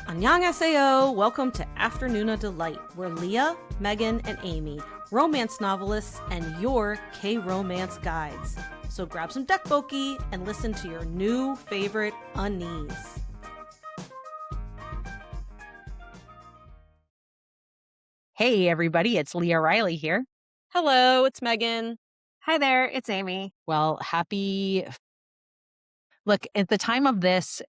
Annyeonghaseyo! Welcome to Afternoona Delight, where Leah, Megan, and Amy, romance novelists, and your K-romance guides. So grab some dekboki and listen to your new favorite unnies. Hey, everybody, it's Leah Riley here. Hello, it's Megan. Hi there, it's Amy. Well, look, at the time of this,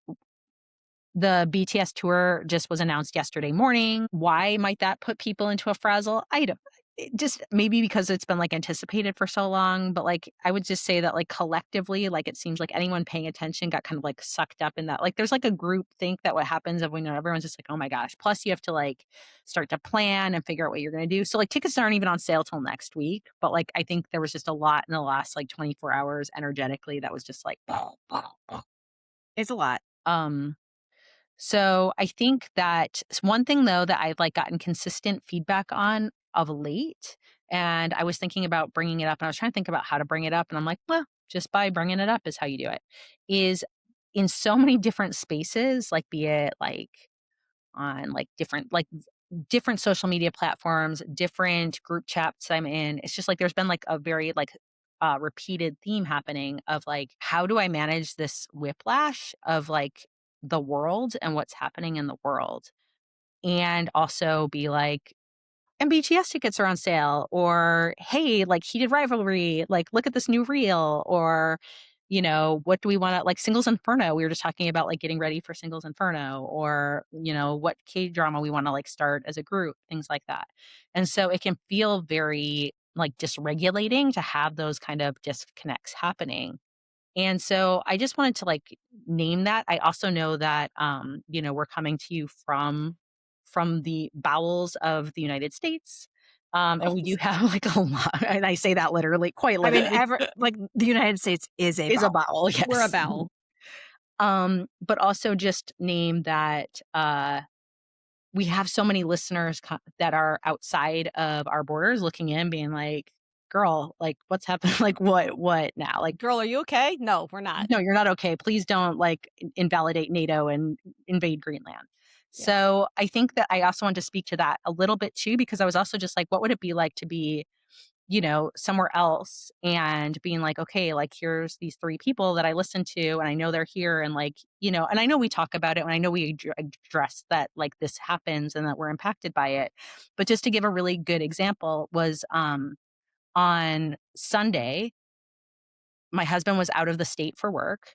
the BTS tour just was announced yesterday morning. Why might that put people into a frazzle? Just maybe because it's been anticipated for so long, but I would just say that collectively, it seems like anyone paying attention got kind of sucked up in that. There's a group think that what happens of when everyone's just oh my gosh. Plus you have to start to plan and figure out what you're going to do. So tickets aren't even on sale till next week. But I think there was just a lot in the last 24 hours energetically that was just It's a lot. So I think that one thing though that I've gotten consistent feedback on of late, and I was thinking about bringing it up, and I was trying to think about how to bring it up, and I'm well, just by bringing it up is how you do it, is in so many different spaces, be it on different social media platforms, different group chats I'm in. It's just there's been a very repeated theme happening of how do I manage this whiplash of the world and what's happening in the world, and also be and BTS tickets are on sale, or hey, heated rivalry, look at this new reel, or what do we want to Singles Inferno? We were just talking about getting ready for Singles Inferno, or what Kdrama we want to start as a group, things like that. And so it can feel very dysregulating to have those kind of disconnects happening. And so I just wanted to name that. I also know that we're coming to you from the bowels of the United States. And we do have a lot, and I say that literally, quite literally. I mean, the United States is a bowel. Yes. We're a bowel. But also just name that we have so many listeners that are outside of our borders looking in, being girl, what's happening? What now? Girl, are you okay? No, we're not. No, you're not okay. Please don't invalidate NATO and invade Greenland. Yeah. So I think that I also want to speak to that a little bit too, because I was also just what would it be like to be, somewhere else and being okay, here's these three people that I listen to and I know they're here, and and I know we talk about it and I know we address that this happens and that we're impacted by it. But just to give a really good example was on Sunday, my husband was out of the state for work.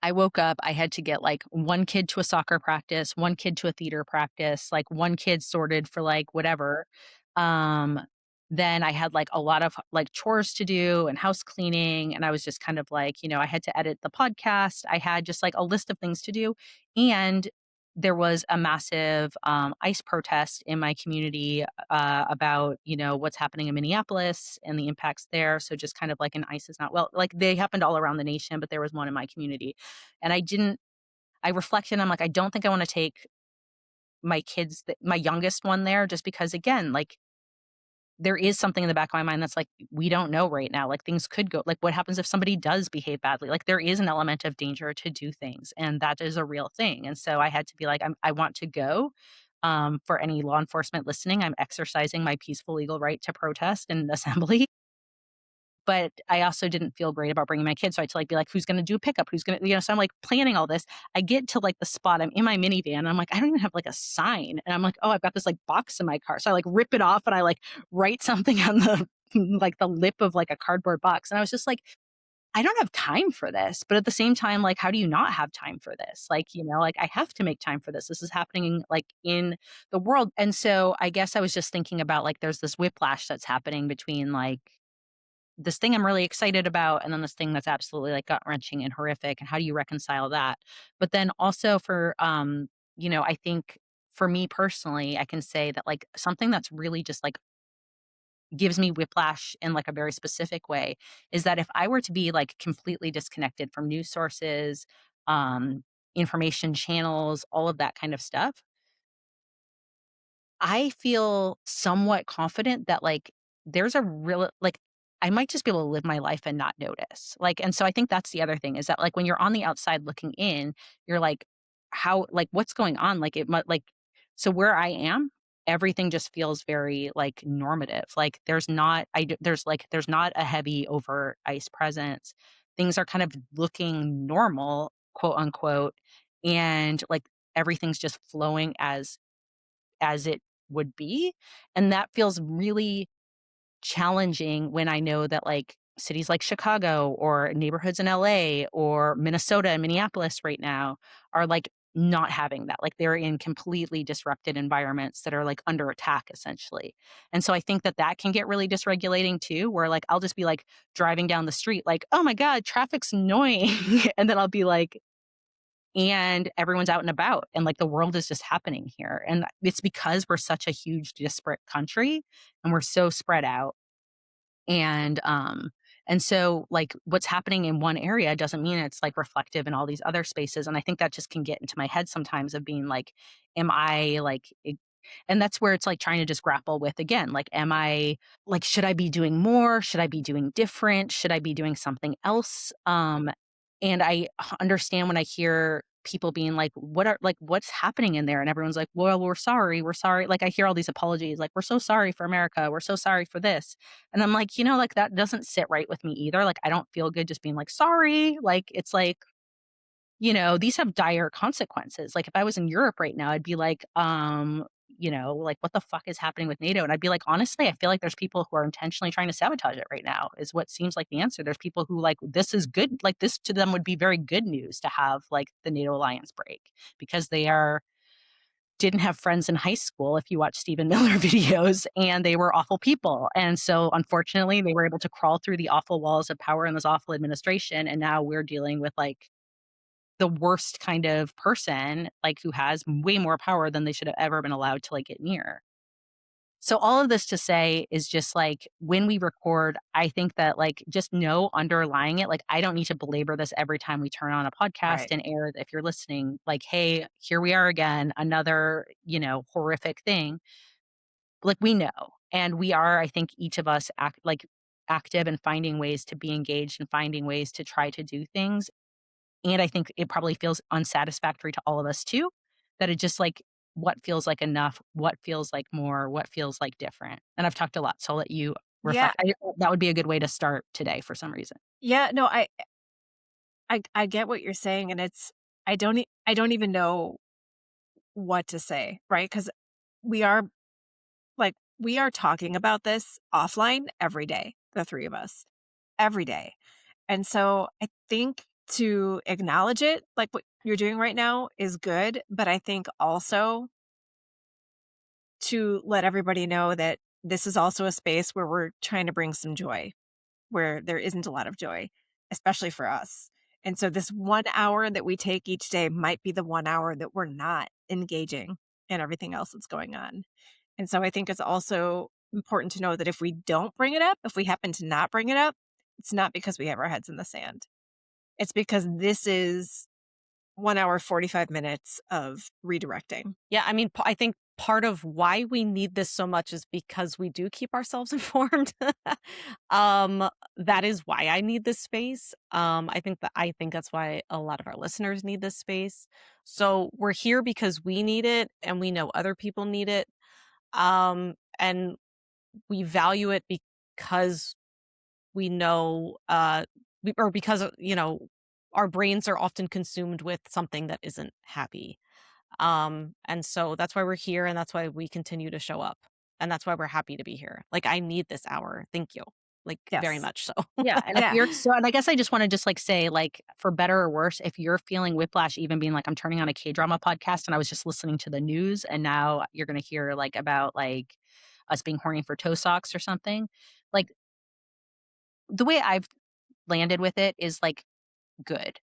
I woke up, I had to get one kid to a soccer practice, one kid to a theater practice, one kid sorted for whatever. Then I had a lot of chores to do and house cleaning. And I was just kind of I had to edit the podcast. I had just a list of things to do. And there was a massive ICE protest in my community about, what's happening in Minneapolis and the impacts there. So just kind of an ICE is not well, they happened all around the nation, but there was one in my community. And I reflected, I'm I don't think I want to take my kids, my youngest one there, just because again, there is something in the back of my mind that's we don't know right now. Things could go, what happens if somebody does behave badly? There is an element of danger to do things, and that is a real thing. And so I had to be I want to go. For any law enforcement listening, I'm exercising my peaceful legal right to protest and assembly. But I also didn't feel great about bringing my kids. So I had to be who's going to do a pickup? Who's going to, so I'm planning all this. I get to the spot, I'm in my minivan, and I'm I don't even have a sign. And I'm oh, I've got this box in my car. So I rip it off and I write something on the, the lip of a cardboard box. And I was just I don't have time for this. But at the same time, how do you not have time for this? I have to make time for this. This is happening in the world. And so I guess I was just thinking about there's this whiplash that's happening between this thing I'm really excited about, and then this thing that's absolutely gut wrenching and horrific. And how do you reconcile that? But then also for, I think for me personally, I can say that something that's really just gives me whiplash in a very specific way is that if I were to be completely disconnected from news sources, information channels, all of that kind of stuff, I feel somewhat confident that there's a real I might just be able to live my life and not notice. And so I think that's the other thing is that when you're on the outside looking in, you're how, like, what's going on? Like, so where I am, everything just feels very, like, normative. Like, there's not a heavy over ice presence. Things are kind of looking normal, quote unquote, and, like, everything's just flowing as it would be, and that feels really challenging when I know that, like, cities like Chicago or neighborhoods in LA or Minnesota and Minneapolis right now are, like, not having that. Like, they're in completely disrupted environments that are, like, under attack, essentially. And so I think that that can get really dysregulating too, where, like, I'll just be, like, driving down the street, like, "Oh my god, traffic's annoying." And then I'll be like, and everyone's out and about, and, like, the world is just happening here. And it's because we're such a huge disparate country and we're so spread out. And so, like, what's happening in one area doesn't mean it's, like, reflective in all these other spaces, and I think that just can get into my head sometimes of being like, am I, like, and that's where it's, like, trying to just grapple with, again, like, am I, like, should I be doing more? Should I be doing different? Should I be doing something else? And I understand when I hear people being like, what's happening in there? And everyone's like, well, we're sorry. We're sorry. Like, I hear all these apologies, like, we're so sorry for America. We're so sorry for this. And I'm like, like, that doesn't sit right with me either. Like, I don't feel good just being like, sorry. Like, it's like, these have dire consequences. Like, if I was in Europe right now, I'd be like, like, what the fuck is happening with NATO? And I'd be like, honestly, I feel like there's people who are intentionally trying to sabotage it right now, is what seems like the answer. There's people who, like, this is good. Like, this to them would be very good news to have, like, the NATO alliance break, because didn't have friends in high school, if you watch Stephen Miller videos, and they were awful people. And so, unfortunately, they were able to crawl through the awful walls of power in this awful administration. And now we're dealing with, like, the worst kind of person, like, who has way more power than they should have ever been allowed to, like, get near. So all of this to say is just, like, when we record, I think that, like, just know underlying it, like, I don't need to belabor this every time we turn on a podcast Right. and air, if you're listening, like, hey, here we are again, another, horrific thing. Like, we know, and we are, I think, each of us active and finding ways to be engaged and finding ways to try to do things. And I think it probably feels unsatisfactory to all of us too, that it just, like, what feels like enough, what feels like more, what feels like different. And I've talked a lot, so I'll let you Yeah. reflect. That would be a good way to start today for some reason. Yeah. No, I get what you're saying, and I don't even know what to say, right? Because we are we are talking about this offline every day, the three of us, every day. And so I think to acknowledge it, like what you're doing right now, is good. But I think also to let everybody know that this is also a space where we're trying to bring some joy, where there isn't a lot of joy, especially for us. And so this 1 hour that we take each day might be the 1 hour that we're not engaging in everything else that's going on. And so I think it's also important to know that if we don't bring it up, if we happen to not bring it up, it's not because we have our heads in the sand. It's because this is 1 hour, 45 minutes of redirecting. Yeah, I mean, I think part of why we need this so much is because we do keep ourselves informed. um, that is why I need this space. I think that's why a lot of our listeners need this space. So we're here because we need it and we know other people need it. And we value it because we know or because our brains are often consumed with something that isn't happy. And so that's why we're here and that's why we continue to show up. And that's why we're happy to be here. Like, I need this hour. Thank you. Like, very Yes. much so. Yeah, and if Yeah. you're so and I guess I just wanna just, like, say, like, for better or worse, if you're feeling whiplash, even being like, I'm turning on a K-drama podcast and I was just listening to the news, and now you're gonna hear, like, about, like, us being horny for toe socks or something. Like, the way I've landed with it is, like, good.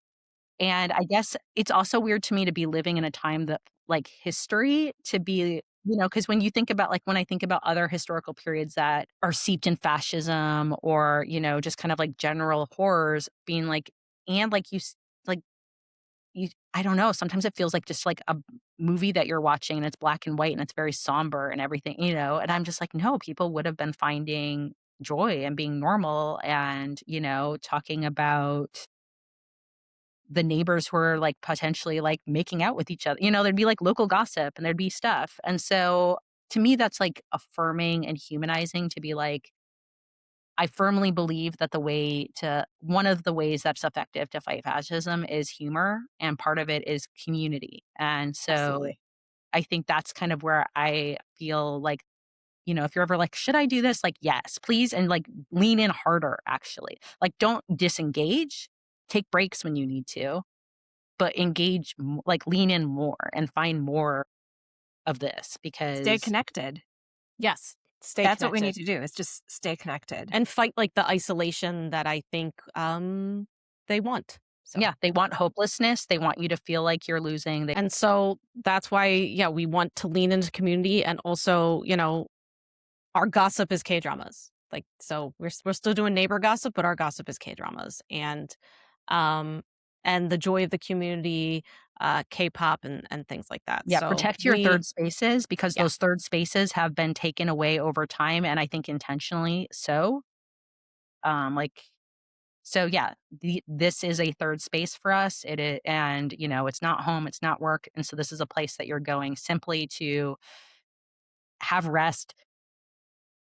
And I guess it's also weird to me to be living in a time that, like, history to be, because when you think about, like, when I think about other historical periods that are steeped in fascism or, just kind of like general horrors being like, and like like I don't know, sometimes it feels like just like a movie that you're watching and it's black and white and it's very somber and everything, and I'm just like, no, people would have been finding joy and being normal and, talking about the neighbors who are like potentially like making out with each other. There'd be like local gossip and there'd be stuff. And so to me, that's like affirming and humanizing to be like, I firmly believe that one of the ways that's effective to fight fascism is humor. And part of it is community. And so Absolutely. I think that's kind of where I feel like, if you're ever like, should I do this? Like, yes, please. And like lean in harder, actually. Like, don't disengage, take breaks when you need to, but engage, like lean in more and find more of this Stay because connected. Yes. Stay That's connected. what we need to do is just stay connected. And fight like the isolation that I think they want. So. yeah, they want hopelessness. They want you to feel like you're losing. And so that's why, yeah, we want to lean into community, and also, our gossip is K-dramas. Like, so we're still doing neighbor gossip, but our gossip is K-dramas, and the joy of the community, K-pop and things like that. Yeah, So protect your third spaces because Yeah. those third spaces have been taken away over time, and I think intentionally so. So yeah, this is a third space for us. It is, and it's not home, it's not work, and so this is a place that you're going simply to have rest,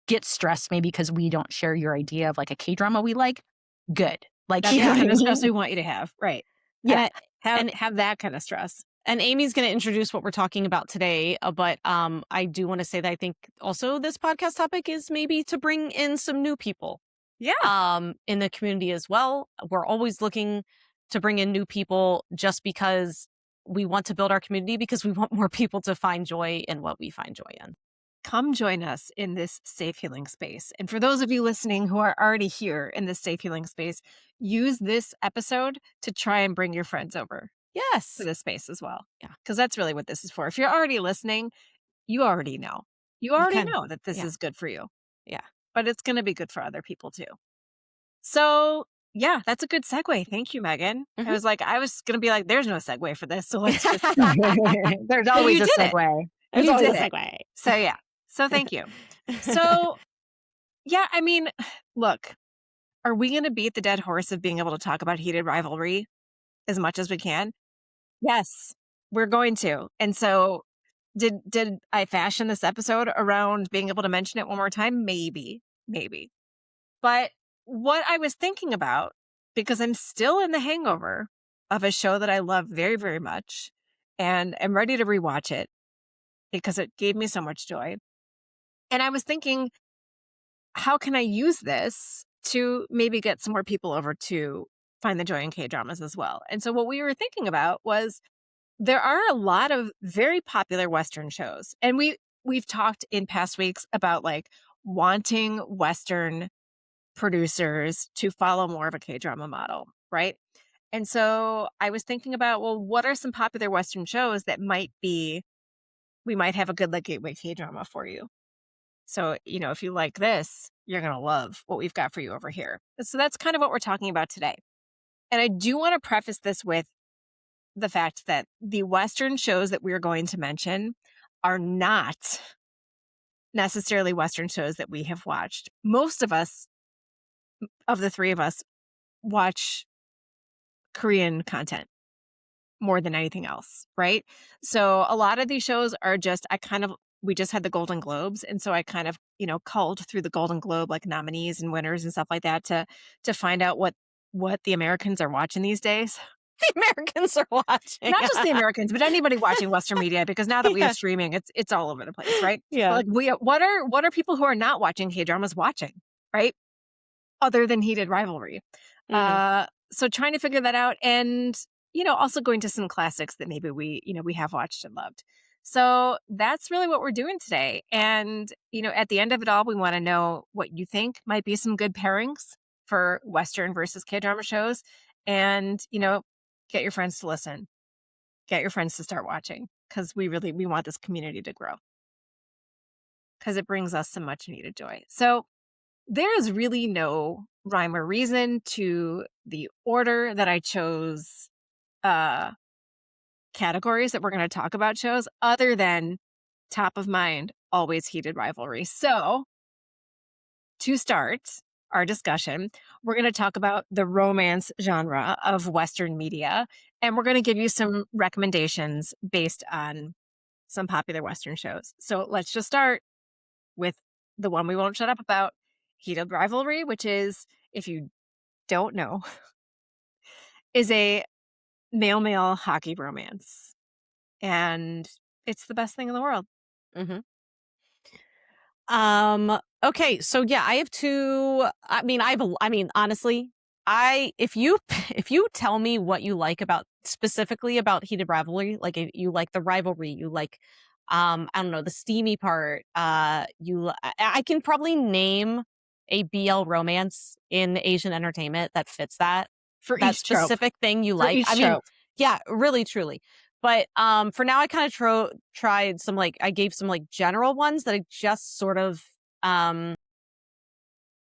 get stressed, maybe because we don't share your idea of like a K drama we like. Good, like That's you know the what kind I of stress mean? we want you to have. Right. Yeah, Have that kind of stress. And Amy's going to introduce what we're talking about today, but I do want to say that I think also this podcast topic is maybe to bring in some new people. Yeah. In the community as well. We're always looking to bring in new people just because we want to build our community, because we want more people to find joy in what we find joy in. Come join us in this safe healing space. And for those of you listening who are already here in this safe healing space, use this episode to try and bring your friends over Yes. to this space as well. Yeah. Because that's really what this is for. If you're already listening, you already know. You already know that this is good for you. Yeah. But it's going to be good for other people too. So yeah, that's a good segue. Thank you, Megan. Mhm. I was going to be like, there's no segue for this. So let's just, there's always you a did it. segue. There's You always did a it. segue. So yeah. So thank you. So yeah, I mean, look, are we going to beat the dead horse of being able to talk about heated rivalry as much as we can? Yes, we're going to. And so did I fashion this episode around being able to mention it one more time? Maybe. But what I was thinking about, because I'm still in the hangover of a show that I love very, very much, and I'm ready to rewatch it because it gave me so much joy. And I was thinking, how can I use this to maybe get some more people over to find the joy in K-dramas as well? And so what we were thinking about was there are a lot of very popular Western shows. And we've talked in past weeks about like wanting Western producers to follow more of a K-drama model, right? And so I was thinking about, well, what are some popular Western shows that we might have a good like gateway K-drama for you. So, if you like this, you're going to love what we've got for you over here. So that's kind of what we're talking about today. And I do want to preface this with the fact that the Western shows that we're going to mention are not necessarily Western shows that we have watched. Most of us, of the three of us, watch Korean content more than anything else, right? So a lot of these shows are we just had the Golden Globes. And so I kind of, culled through the Golden Globe, like nominees and winners and stuff like that to find out what the Americans are watching these days. The Americans are watching. Not just the Americans, but anybody watching Western media, because now that we have streaming, it's all over the place, right? Yeah. But like what are people who are not watching K-dramas watching, right? Other than heated rivalry. Mhm. So trying to figure that out, and also going to some classics that maybe we have watched and loved. So that's really what we're doing today. And at the end of it all, we want to know what you think might be some good pairings for Western versus K-drama shows, and get your friends to listen, get your friends to start watching, because we want this community to grow, because it brings us some much needed joy. So there is really no rhyme or reason to the order that I chose categories that we're going to talk about shows, other than top of mind, always heated rivalry. So to start, our discussion. We're going to talk about the romance genre of Western media, and we're going to give you some recommendations based on some popular Western shows. So let's just start with the one we won't shut up about, Heated Rivalry, which is, if you don't know, is a male hockey romance. And it's the best thing in the world. Mm-hmm. Okay, so yeah, I have two. I mean, honestly, if you if you tell me what you like about specifically about Heated Rivalry, like if you like the rivalry, you like I don't know, the steamy part, I can probably name a BL romance in Asian entertainment that fits For that each trope. specific thing you For like. I each mean, trope. yeah, really truly. But for now, I kind of tried some like I gave some like general ones that I just sort of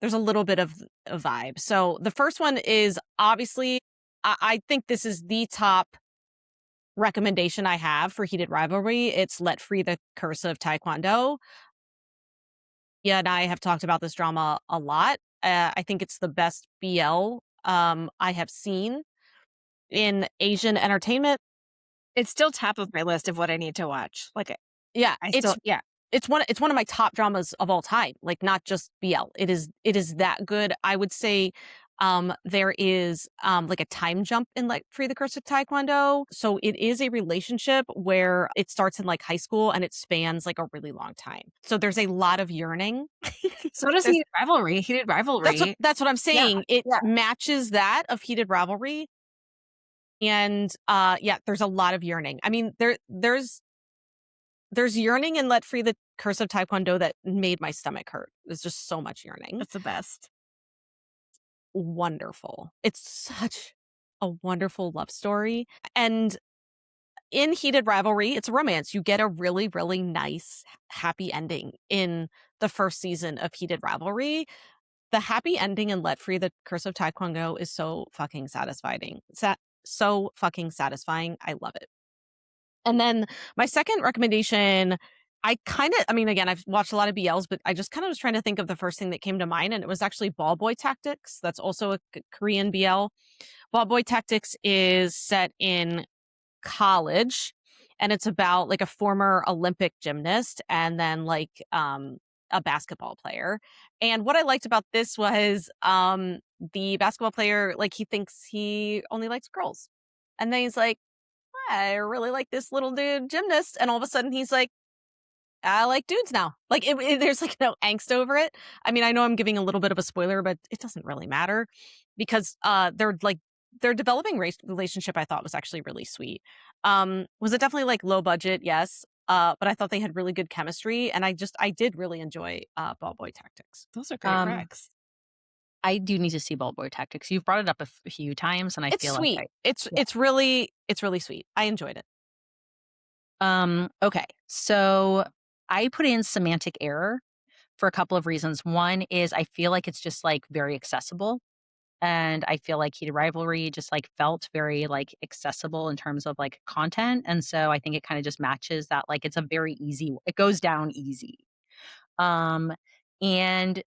there's a little bit of a vibe. So the first one is obviously I think this is the top recommendation I have for Heated Rivalry. It's Let Free the Curse of Taekwondo. Yeah, and I have talked about this drama a lot. I think it's the best BL I have seen in Asian entertainment. It's still top of my list of what I need to watch. Like, Yeah, I still, yeah. it's one of my top dramas of all time, like not just BL. It is that good. I would say there is like a time jump in like Free the Curse of Taekwondo. So it is a relationship where it starts in like high school and it spans like a really long time. So there's a lot of yearning. So does There's- Heated Rivalry. Heated Rivalry. that's what I'm Yeah. saying. It Yeah. matches that of Heated Rivalry. And yeah, there's a lot of yearning. I mean, there's yearning in Let Free the Curse of Taekwondo that made my stomach hurt. There's just so much yearning. That's the best. Wonderful. It's such a wonderful love story. And in Heated Rivalry, it's a romance. You get a really, really nice, happy ending in the first season of Heated Rivalry. The happy ending in Let Free the Curse of Taekwondo is so fucking satisfying. So fucking satisfying. I love it. And then my second recommendation, I mean, again, I've watched a lot of BLs, but I just kind of was trying to think of the first thing that came to mind, and it was actually Ball Boy Tactics. That's also a Korean BL. Ball Boy Tactics is set in college, and it's about like a former Olympic gymnast and then like a basketball player. And what I liked about this was the basketball player, like he thinks he only likes girls. And then he's like, I really like this little dude gymnast. And all of a sudden he's like, I like dudes now. Like there's like no angst over it. I mean, I know I'm giving a little bit of a spoiler, but it doesn't really matter because their developing relationship I thought was actually really sweet. Was it definitely like low budget? Yes. But I thought they had really good chemistry, and I did really enjoy Ball Boy Tactics. Those are great recs. I do need to see Ball Boy Tactics. You've brought it up a few times, and I It's feel sweet. like It's really sweet. I enjoyed it. okay. So I put in Semantic Error for a couple of reasons. One is I feel like it's just like very accessible. And I feel like Heated Rivalry just like felt very like accessible in terms of like content. And so I think it kind of just matches that like it's a very easy, it goes down easy. Um, and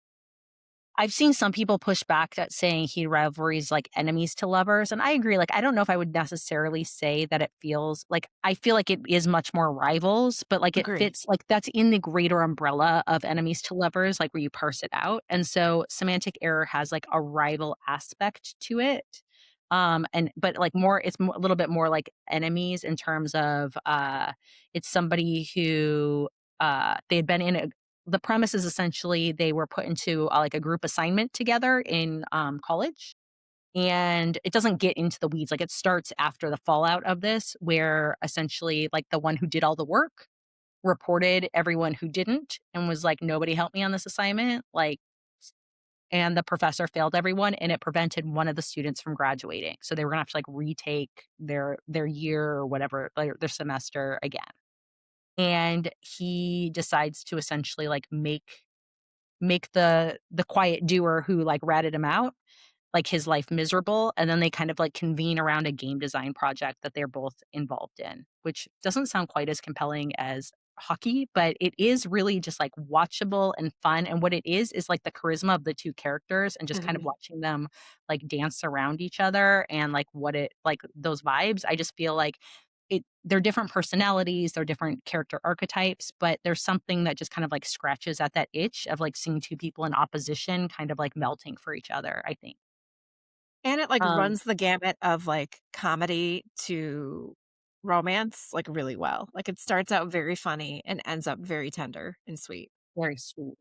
I've seen some people push back at saying Heated Rivalry is like enemies to lovers. And I agree. Like, I don't know if I would necessarily say that it feels like I feel like it is much more rivals, but like it Agreed. fits like that's in the greater umbrella of enemies to lovers, like where you parse it out. And so Semantic Error has like a rival aspect to it. And but like more, it's a little bit more like enemies in terms of it's somebody who they had been in a the premise is essentially they were put into like a group assignment together in college. And it doesn't get into the weeds. Like it starts after the fallout of this, where essentially like the one who did all the work reported everyone who didn't and was like, nobody helped me on this assignment. Like, and the professor failed everyone and it prevented one of the students from graduating. So they were gonna have to like retake their year or whatever, like their semester again. And he decides to essentially like make the quiet doer who like ratted him out like his life miserable, and then they kind of like convene around a game design project that they're both involved in, which doesn't sound quite as compelling as hockey, but it is really just like watchable and fun. And what it is like the charisma of the two characters and just kind of Mhm. watching them like dance around each other and like what it like those vibes. I just feel like they're different personalities, they're different character archetypes, but there's something that just kind of like scratches at that itch of like seeing two people in opposition kind of like melting for each other, I think. And it, like, Um, runs the gamut of, like, comedy to romance, like, really well. Like, it starts out very funny and ends up very tender and sweet. Very sweet.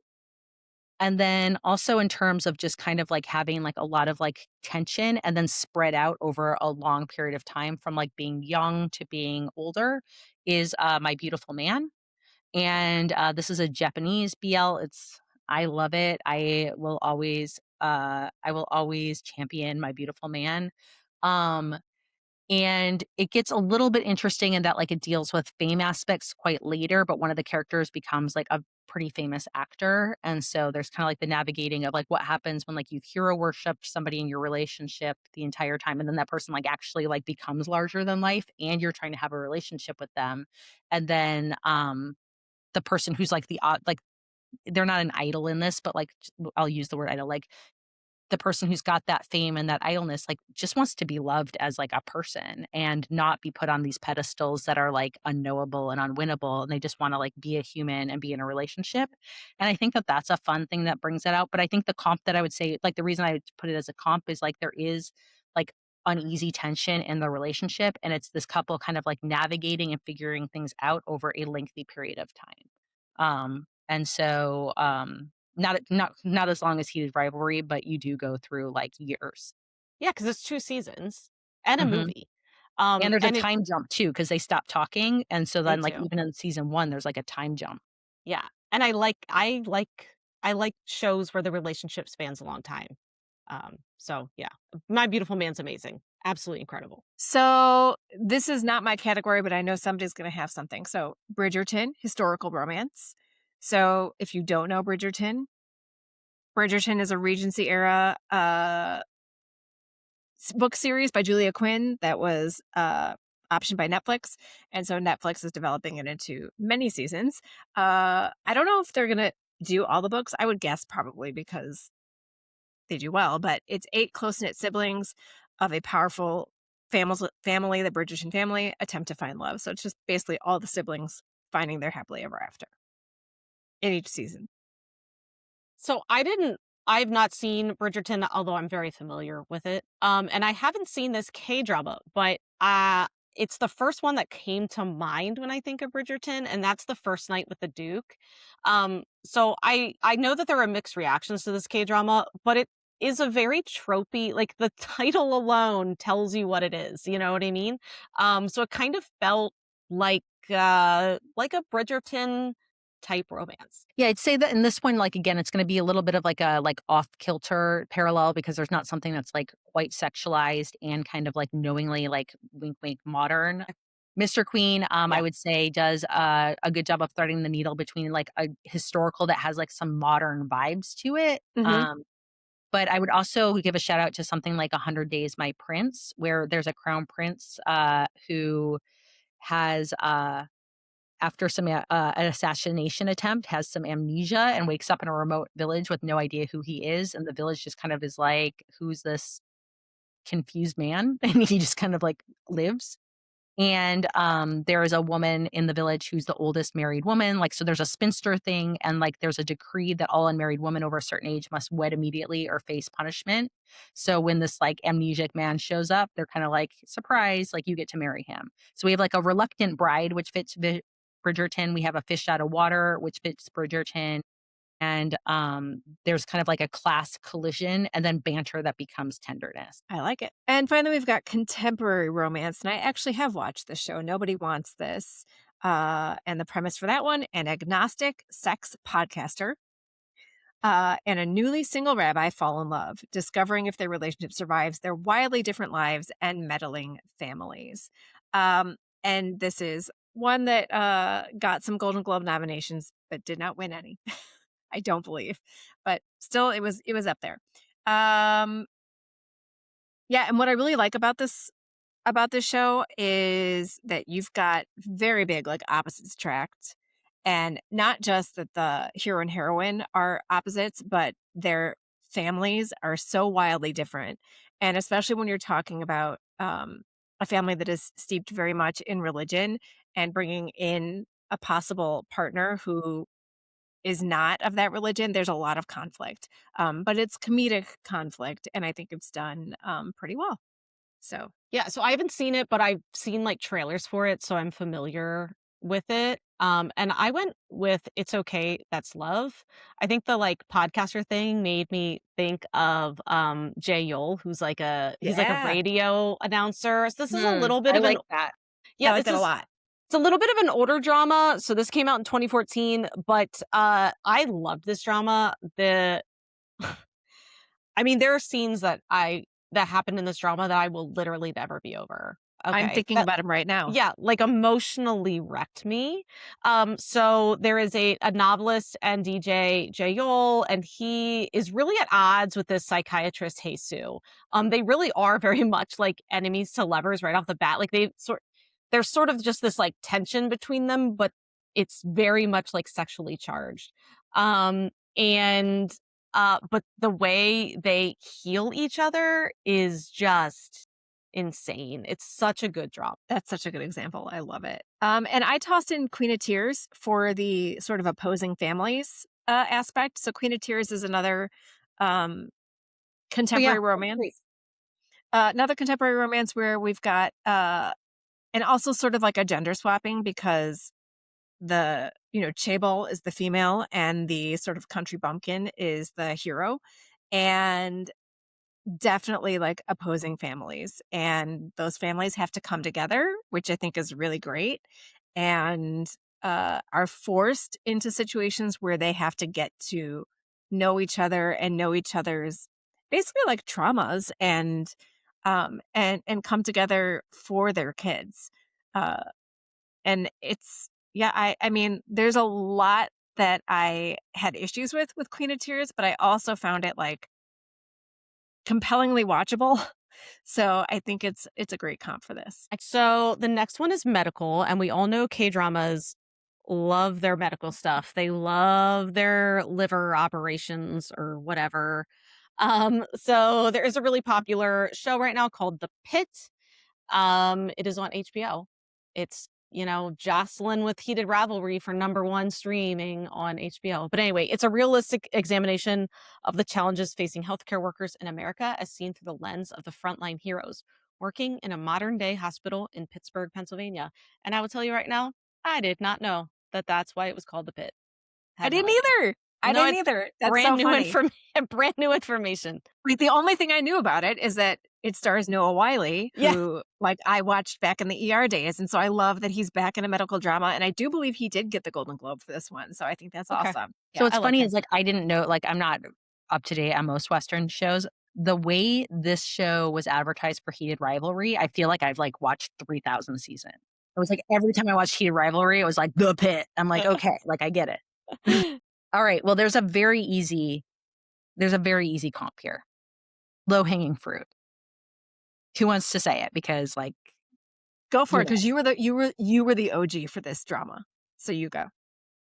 And then also in terms of just kind of like having like a lot of like tension and then spread out over a long period of time from like being young to being older is My Beautiful Man. And this is a Japanese BL. I love it. I will always champion My Beautiful Man. Um and it gets a little bit interesting in that, like, it deals with fame aspects quite later, but one of the characters becomes, like, a pretty famous actor, and so there's kinda, like, the navigating of, like, what happens when, like, you hero worship somebody in your relationship the entire time, and then that person, like, actually, like, becomes larger than life, and you're trying to have a relationship with them, and then, the person who's, like, the odd like, they're not an idol in this, but, like, I'll use the word idol, like, the person who's got that fame and that idleness, like, just wants to be loved as, like, a person and not be put on these pedestals that are, like, unknowable and unwinnable, and they just wanna, like, be a human and be in a relationship, and I think that that's a fun thing that brings it out, but I think the comp that I would say like, the reason I would put it as a comp is, like, there is, like, uneasy tension in the relationship, and it's this couple kind of, like, navigating and figuring things out over a lengthy period of time. And so, not as long as heated rivalry, but you do go through, like, years. Yeah, because it's 2 seasons and a Mhm. movie. And there's a And it time jump too because they stop talking, and so they then, like, do. even in season 1, there's, like, a time jump. Yeah, and I like shows where the relationship spans a long time. So yeah, My Beautiful Man's amazing. Absolutely incredible. So, this is not my category, but I know somebody's gonna have something. So, Bridgerton, historical romance. So, if you don't know Bridgerton is a Regency era, book series by Julia Quinn that was optioned by Netflix, and so Netflix is developing it into many seasons. I don't know if they're gonna do all the books. I would guess probably because they do well, but it's eight close knit siblings of a powerful family, the Bridgerton family, attempt to find love. So it's just basically all the siblings finding their happily ever after in each season. So I've not seen Bridgerton, although I'm very familiar with it. And I haven't seen this K-drama, but it's the first one that came to mind when I think of Bridgerton, and that's The First Night with the Duke. So I know that there are mixed reactions to this K-drama, but it is a very tropey, like the title alone tells you what it is, you know what I mean? So it kind of felt like a Bridgerton type romance. Yeah, I'd say that in this one, like, again, it's gonna be a little bit of, like, a, like, off-kilter parallel because there's not something that's, like, quite sexualized and kind of, like, knowingly, like, wink, wink, modern. Mr. Queen, I Yeah. would say does, a good job of threading the needle between, like, a historical that has, like, some modern vibes to it, Hmm. but I would also give a shout out to something like 100 Days, My Prince, where there's a crown prince, who has, after some an assassination attempt, has some amnesia and wakes up in a remote village with no idea who he is, and the village just kind of is like, "Who's this confused man?" And he just kind of, like, lives. And, there is a woman in the village who's the oldest married woman, like, so there's a spinster thing, and, like, there's a decree that all unmarried women over a certain age must wed immediately or face punishment. So when this, like, amnesiac man shows up, they're kinda like, "Surprise, like, you get to marry him." So we have, like, a reluctant bride, which fits Bridgerton, we have a fish out of water, which fits Bridgerton, and, there's kind of like a class collision and then banter that becomes tenderness. I like it. And finally, we've got contemporary romance. And I actually have watched this show. Nobody Wants This. And the premise for that one, an agnostic sex podcaster and a newly single rabbi fall in love, discovering if their relationship survives their wildly different lives and meddling families. And this is one that got some Golden Globe nominations, but did not win any. I don't believe, but still, it was up there. Um, yeah, and what I really like about this show is that you've got very big like opposites attract, And not just that the hero and heroine are opposites, but their families are so wildly different. And especially when you're talking about a family that is steeped very much in religion and bringing in a possible partner who is not of that religion, there's a lot of conflict. But it's comedic conflict, and I think it's done pretty well. So Yeah, so I haven't seen it, but I've seen, like, trailers for it, so I'm familiar with it. And I went with It's Okay, That's Love. I think the, like, podcaster thing made me think of, Jay Yole, who's like he's like a yeah, radio announcer. So this is a little bit I of an like that. I yeah, like this that a is lot. it's a little bit of an older drama. So this came out in 2014, but, I loved this drama. I mean, there are scenes that happened in this drama that I will literally never be over. I'm Okay. thinking about him right now. Yeah, like, emotionally wrecked me. So there is a novelist and DJ, Jay Yole, and he is really at odds with this psychiatrist, Jesus. They really are very much like enemies to lovers right off the bat. Like, there's sort of just this, like, tension between them, but it's very much, like, sexually charged. And but the way they heal each other is just insane. It's such a good drama. That's such a good example. I love it. And I tossed in Queen of Tears for the sort of opposing families aspect. So Queen of Tears is um, Oh, yeah. contemporary Great. romance. Another contemporary romance where we've got, and also sort of like a gender swapping because Chable is the female and the sort of country bumpkin is the hero. And definitely like opposing families. And those families have to come together, which I think is really great. And are forced into situations where they have to get to know each other and know each other's basically like traumas and come together for their kids. Uh and it's yeah, I mean, there's a lot that I had issues with Queen of Tears, but I also found it like compellingly watchable. So I think it's a great comp for this. So the next one is medical, and we all know K-dramas love their medical stuff. They love their liver operations or whatever. So there is a really popular show right now called The Pit. It is on HBO. It's, Jocelyn with Heated Rivalry for number one streaming on HBO. But anyway, it's a realistic examination of the challenges facing healthcare workers in America as seen through the lens of the frontline heroes working in a modern day hospital in Pittsburgh, Pennsylvania. And I will tell you right now, I did not know that that's why it was called The Pit. I Had no didn't idea. either. I No, didn't it's either. That's brand so new funny. brand new information. Like the only thing I knew about it is that it stars Noah Wiley, Yeah. who like I watched back in the ER days, and so I love that he's back in a medical drama. And I do believe he did get the Golden Globe for this one, so I think that's Okay. awesome. So Yeah, what's I like funny him. is like I didn't know, like I'm not up to date on most Western shows. The way this show was advertised for Heated Rivalry, I feel like I've like watched 3,000 seasons. It was like every time I watched Heated Rivalry, it was like The Pit. I'm like, okay, like I get it. All right. Well, there's a very easy comp here. Low hanging fruit. Who wants to say it? Because like Go for you it, because you were the OG for this drama. So you go.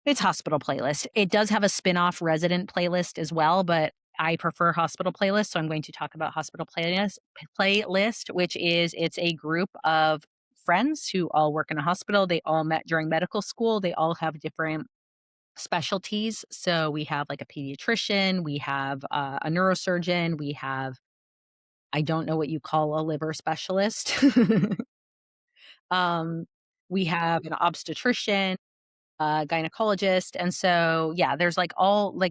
it's Hospital Playlist. It does have a spin-off Resident playlist as well, but I prefer Hospital Playlist, so I'm going to talk about Hospital Playlist, which is it's a group of friends who all work in a hospital. They all met during medical school. They all have different specialties. So we have like a pediatrician, we have a neurosurgeon, we have I don't know what you call a liver specialist. um, we have an obstetrician, gynecologist. And so, yeah, there's like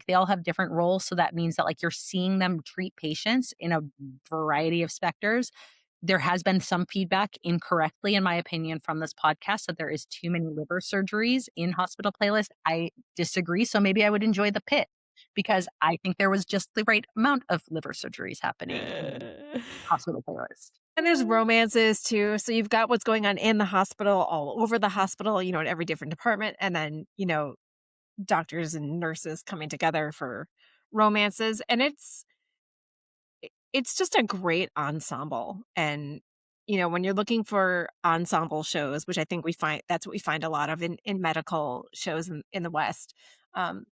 they all have different roles. So that means that like you're seeing them treat patients in a variety of specters. There has been some feedback incorrectly, in my opinion, from this podcast that there is too many liver surgeries in Hospital Playlist. I disagree. So maybe I would enjoy The Pit because I think there was just the right amount of liver surgeries happening in Hospital Playlist. And there's romances too. So you've got what's going on in the hospital, all over the hospital, in every different department. And then, doctors and nurses coming together for romances. And it's just a great ensemble. And, when you're looking for ensemble shows, which I think that's what we find a lot of in medical shows in the West.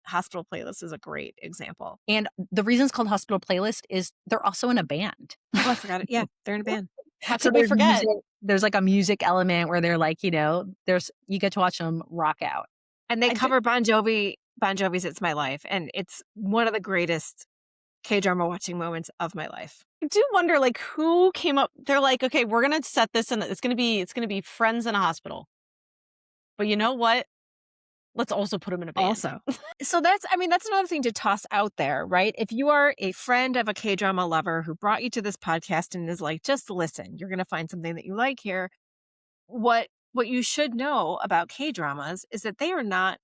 Hospital Playlist is a great example. And the reason it's called Hospital Playlist is they're also in a band. Oh, I forgot it. Yeah, they're in a band. How So could we there's forget? music, there's like a music element where they're like, you get to watch them rock out. And they cover Bon Jovi's It's My Life. And it's one of the greatest K-drama watching moments of my life. I do wonder, like, who came up. They're like, okay, we're gonna set this in. It's gonna be friends in a hospital. But you know what? Let's also put them in a band. Also, so that's another thing to toss out there, right? If you are a friend of a K-drama lover who brought you to this podcast and is like, just listen, you're gonna find something that you like here. What you should know about K-dramas is that they are not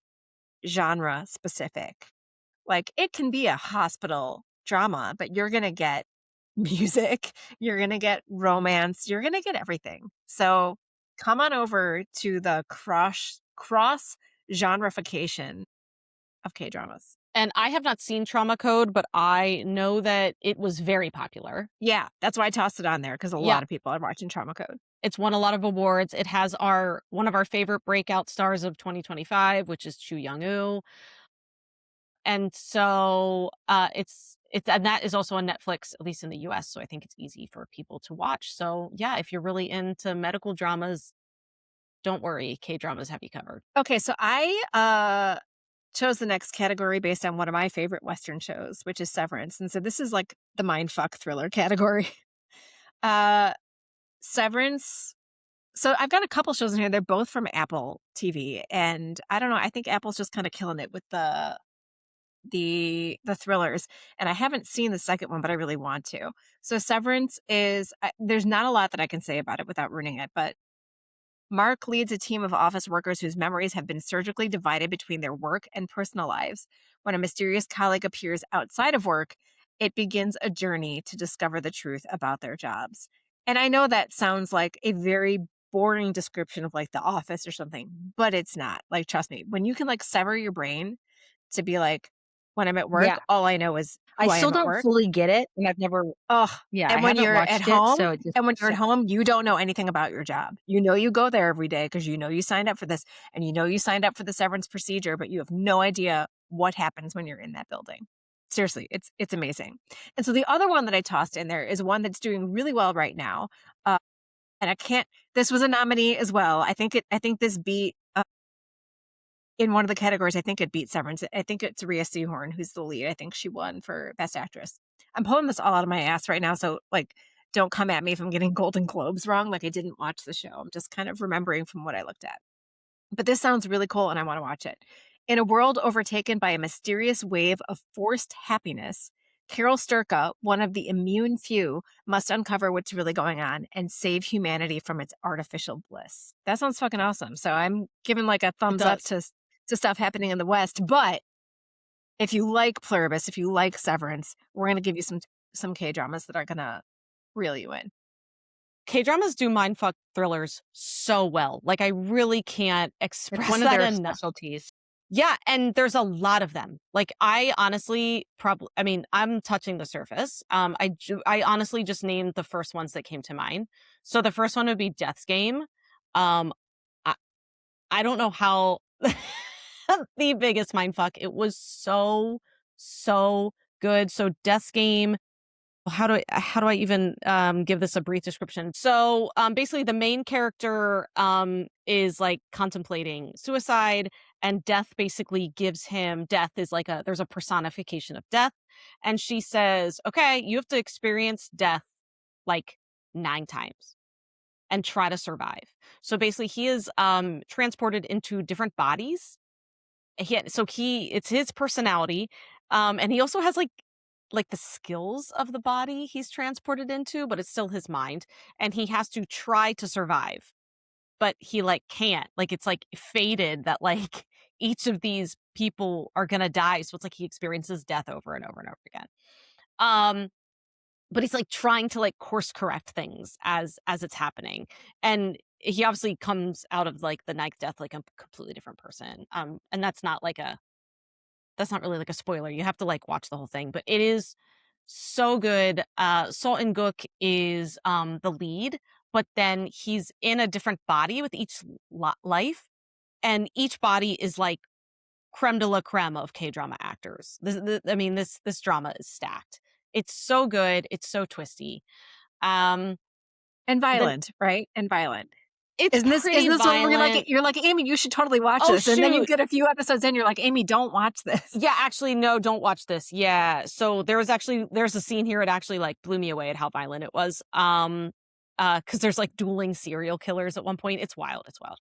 genre specific. Like, it can be a hospital drama, but you're going to get music, you're going to get romance, you're going to get everything. So come on over to the cross genreification of K-dramas. And I have not seen Trauma Code, but I know that it was very popular. Yeah, that's why I tossed it on there, because a lot of people are watching Trauma Code. It's won a lot of awards. It has one of our favorite breakout stars of 2025, which is Chu Young-woo. And so it's and that is also on Netflix, at least in the US. So I think it's easy for people to watch. So yeah, if you're really into medical dramas, don't worry, K-dramas have you covered. Okay, so I chose the next category based on one of my favorite Western shows, which is Severance. And so this is like the mindfuck thriller category. Severance. So I've got a couple shows in here. They're both from Apple TV. And I don't know, I think Apple's just kind of killing it with the thrillers. And I haven't seen the second one, but I really want to. So Severance there's not a lot that I can say about it without ruining it, but Mark leads a team of office workers whose memories have been surgically divided between their work and personal lives. When a mysterious colleague appears outside of work, it begins a journey to discover the truth about their jobs. And I know that sounds like a very boring description of like The Office or something, but it's not. Like, trust me, when you can like sever your brain to be like, when I'm at work, all I know is I still don't fully get it, and I've never. And when you're at home, at home, you don't know anything about your job. You go there every day because you signed up for this, and you signed up for the severance procedure, but you have no idea what happens when you're in that building. Seriously, it's amazing. And so the other one that I tossed in there is one that's doing really well right now, and this was a nominee as well. I think this beat. In one of the categories, I think it beat Severance. I think it's Rhea Seehorn who's the lead. I think she won for Best Actress. I'm pulling this all out of my ass right now, so like, don't come at me if I'm getting Golden Globes wrong. Like, I didn't watch the show. I'm just kind of remembering from what I looked at. But this sounds really cool, and I want to watch it. In a world overtaken by a mysterious wave of forced happiness, Carol Sturka, one of the immune few, must uncover what's really going on and save humanity from its artificial bliss. That sounds fucking awesome. So I'm giving like a thumbs up to stuff happening in the West. But if you like Pluribus, if you like Severance, we're going to give you some K-dramas that are going to reel you in. K-dramas do mindfuck thrillers so well. Like, I really can't express one that of their enough. specialties. Yeah, and there's a lot of them. Like, I honestly I'm touching the surface. I honestly just named the first ones that came to mind. So the first one would be Death's Game. I don't know how the biggest mindfuck. It was so good. So Death's Game. How do I even give this a brief description? So basically the main character is like contemplating suicide, and death basically gives him, death is like there's a personification of death, and she says, okay, you have to experience death like 9 times and try to survive. So basically he is transported into different bodies. It's his personality, and he also has like the skills of the body he's transported into, but it's still his mind, and he has to try to survive, but he like can't. Like, it's like fated that like each of these people are gonna die, so it's like he experiences death over and over and over again. But he's like trying to like course correct things as it's happening, and he obviously comes out of like the ninth death like a completely different person. And that's not really like a spoiler. You have to like watch the whole thing, but it is so good. Salt and Gook is the lead, but then he's in a different body with each life, and each body is like creme de la creme of K-drama actors. This drama is stacked. It's so good. It's so twisty. And violent, right? And violent. It's pretty isn't this one where violent. you're like, Amy, you should totally watch Oh, this. And then you shoot. get a few episodes in, you're like, Amy, don't watch this. Yeah, actually, no, don't watch this. Yeah. So there's a scene here. It actually like blew me away at how violent it was. Because there's like dueling serial killers at one point. It's wild. It's wild.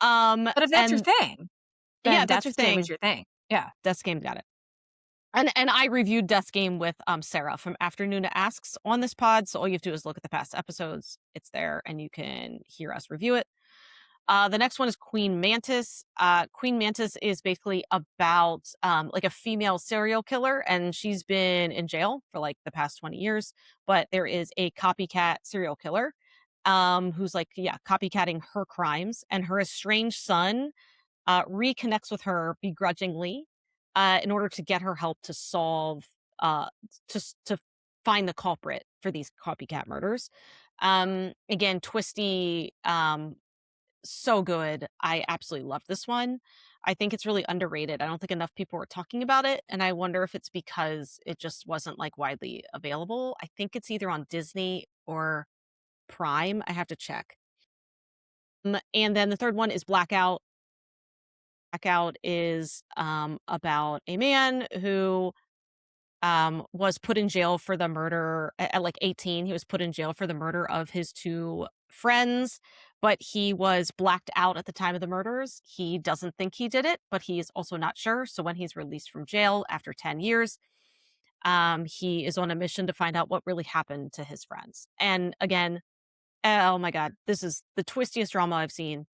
But if that's your thing, then yeah, that's your Death's Game thing. is your thing. Yeah. Death's Game, got it. And I reviewed Death's Game with Sarah from Afternoona Asks on this pod. So all you have to do is look at the past episodes. It's there, and you can hear us review it. The next one is Queen Mantis. Queen Mantis is basically about like a female serial killer, and she's been in jail for like the past 20 years. But there is a copycat serial killer who's like, yeah, copycatting her crimes, and her estranged son reconnects with her begrudgingly in order to get her help to solve, to find the culprit for these copycat murders. Again, twisty, so good. I absolutely love this one. I think it's really underrated. I don't think enough people were talking about it, and I wonder if it's because it just wasn't like widely available. I think it's either on Disney or Prime. I have to check. And then the third one is Blackout. Blackout is about a man who was put in jail for the murder at like 18. He was put in jail for the murder of his two friends, but he was blacked out at the time of the murders. He doesn't think he did it, but he is also not sure. So when he's released from jail after 10 years, he is on a mission to find out what really happened to his friends. And again, oh my God, this is the twistiest drama I've seen.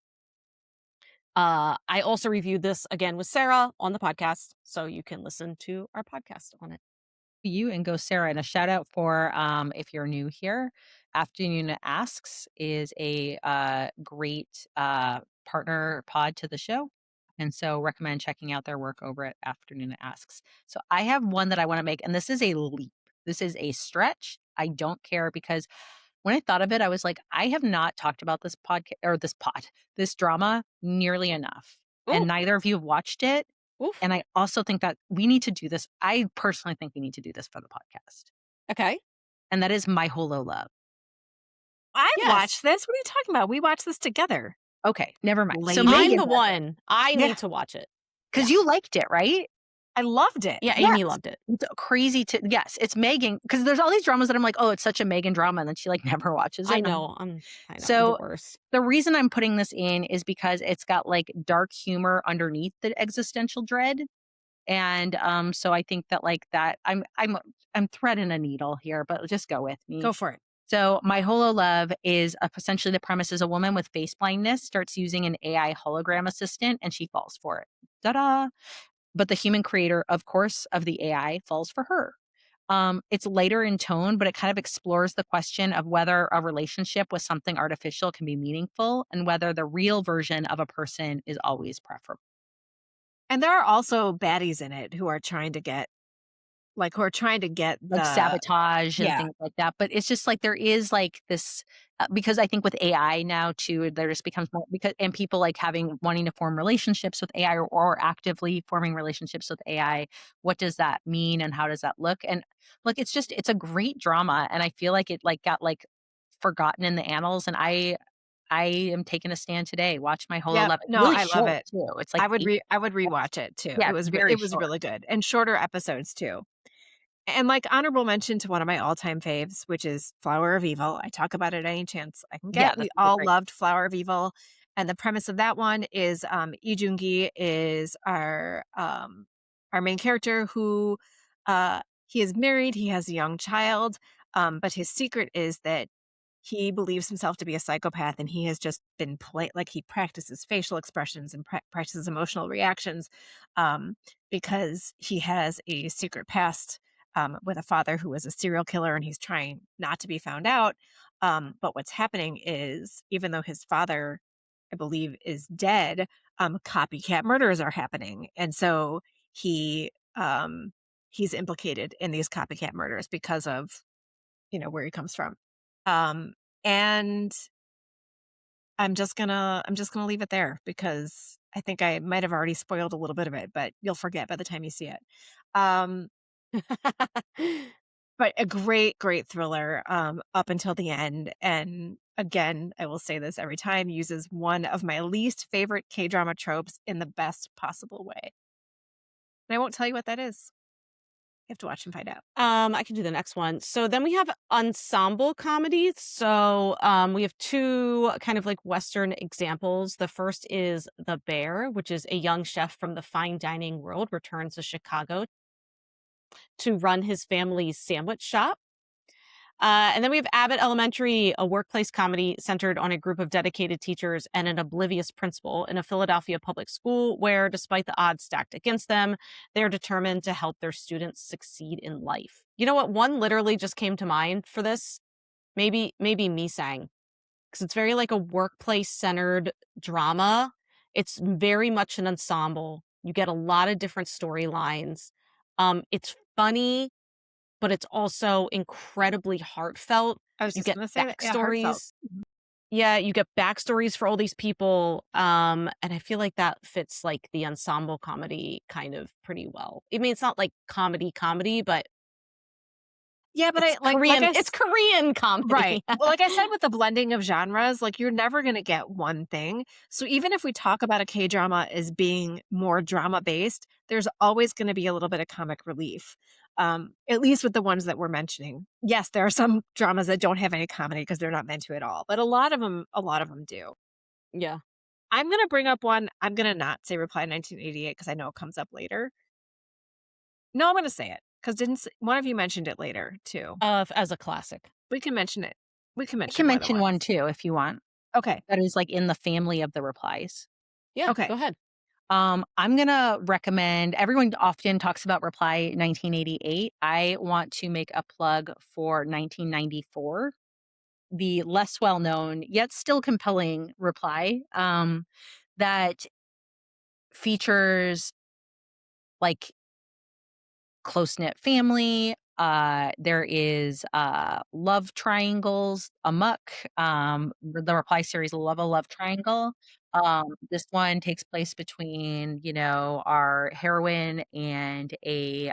I also reviewed this again with Sarah on the podcast, so you can listen to our podcast on it. You and go Sarah, and a shout out for if you're new here, Afternoona Asks is a great partner pod to the show, and so recommend checking out their work over at Afternoona Asks. So I have one that I want to make, and this is a leap. This is a stretch. I don't care, because when I thought of it, I was like, I have not talked about this podcast or this drama nearly enough, Ooh. and neither of you have watched it. Oof. And I also think that we need to do this. I personally think we need to do this for the podcast. Okay. And that is My Holo Love. I Yes. watched this. What are you talking about? We watched this together. Okay, never mind. So Lady. I'm Megan, the one. I Yeah. need to watch it. because you liked it, right? I loved it. Yeah, Yes. Amy loved it. It's crazy to, yes, it's Megan. Because there's all these dramas that I'm like, oh, it's such a Megan drama. And then she like never watches it. I and I'm know. I'm So- the worst. The reason I'm putting this in is because it's got like dark humor underneath the existential dread. And so I think that like that I'm threading a needle here, but just go with me. Go for it. So My Holo Love is essentially the premise is a woman with face blindness starts using an AI hologram assistant, and she falls for it. Ta-da! But the human creator, of course, of the AI falls for her. It's lighter in tone, but it kind of explores the question of whether a relationship with something artificial can be meaningful, and whether the real version of a person is always preferable. And there are also baddies in it who are trying to get like Sabotage and Yeah. things like that. But it's just like there is like this because I think with AI now too, there just becomes more and people like wanting to form relationships with AI or actively forming relationships with AI. What does that mean and how does that look? And look, it's a great drama, and I feel like it like got like forgotten in the annals. And I am taking a stand today. Watch My Holo Yep. Love. It's No, really I love short, it. too. It's like I would rewatch it too. Yeah, it was very it was short. really good and shorter episodes too. And like honorable mention to one of my all-time faves, which is Flower of Evil. I talk about it any chance I can get. Yeah, We that's all great. loved Flower of Evil, and the premise of that one is Lee Joon-gi is our main character who he is married. He has a young child, but his secret is that he believes himself to be a psychopath, and he has just been he practices facial expressions and practices emotional reactions because he has a secret past with a father who was a serial killer, and he's trying not to be found out. But what's happening is, even though his father, I believe, is dead, copycat murders are happening, and so he's implicated in these copycat murders because of where he comes from. And I'm just gonna leave it there because I think I might have already spoiled a little bit of it, but you'll forget by the time you see it. Um, but a great, great thriller, up until the end. And again, I will say this every time, uses one of my least favorite K-drama tropes in the best possible way. And I won't tell you what that is. You have to watch and find out. I can do the next one. So then we have ensemble comedies. So we have two kind of like Western examples. The first is The Bear, which is a young chef from the fine dining world returns to Chicago to run his family's sandwich shop. And then we have Abbott Elementary, a workplace comedy centered on a group of dedicated teachers and an oblivious principal in a Philadelphia public school where, despite the odds stacked against them, they're determined to help their students succeed in life. You know what? One literally just came to mind for this. Maybe Me Sang, because it's very like a workplace centered drama. It's very much an ensemble. You get a lot of different storylines. It's funny, but it's also incredibly heartfelt. I was You just get gonna say that. Yeah, heartfelt. backstories. Yeah, you get backstories for all these people. And I feel like that fits like the ensemble comedy kind of pretty well. I mean, it's not like comedy, but Yeah, but it's I like I It's Korean comedy. right. Well, like I said, with the blending of genres, like you're never going to get one thing. So even if we talk about a K drama as being more drama based, there's always going to be a little bit of comic relief. At least with the ones that we're mentioning. Yes, there are some dramas that don't have any comedy because they're not meant to at all, but a lot of them do. Yeah. I'm going to bring up one. I'm going to not say Reply 1988 because I know it comes up later. No, I'm going to say it because didn't one of you mentioned it later too? As a classic. We can mention it. We can I mention can more than mention one once. too if you want. Okay. That is like in the family of the replies. Yeah, Okay. go ahead. I'm gonna recommend. Everyone often talks about Reply 1988. I want to make a plug for 1994, the less well known yet still compelling Reply, that features like close knit family. There is love triangles amuck. The Reply series, Love Triangle. This one takes place between our heroine and a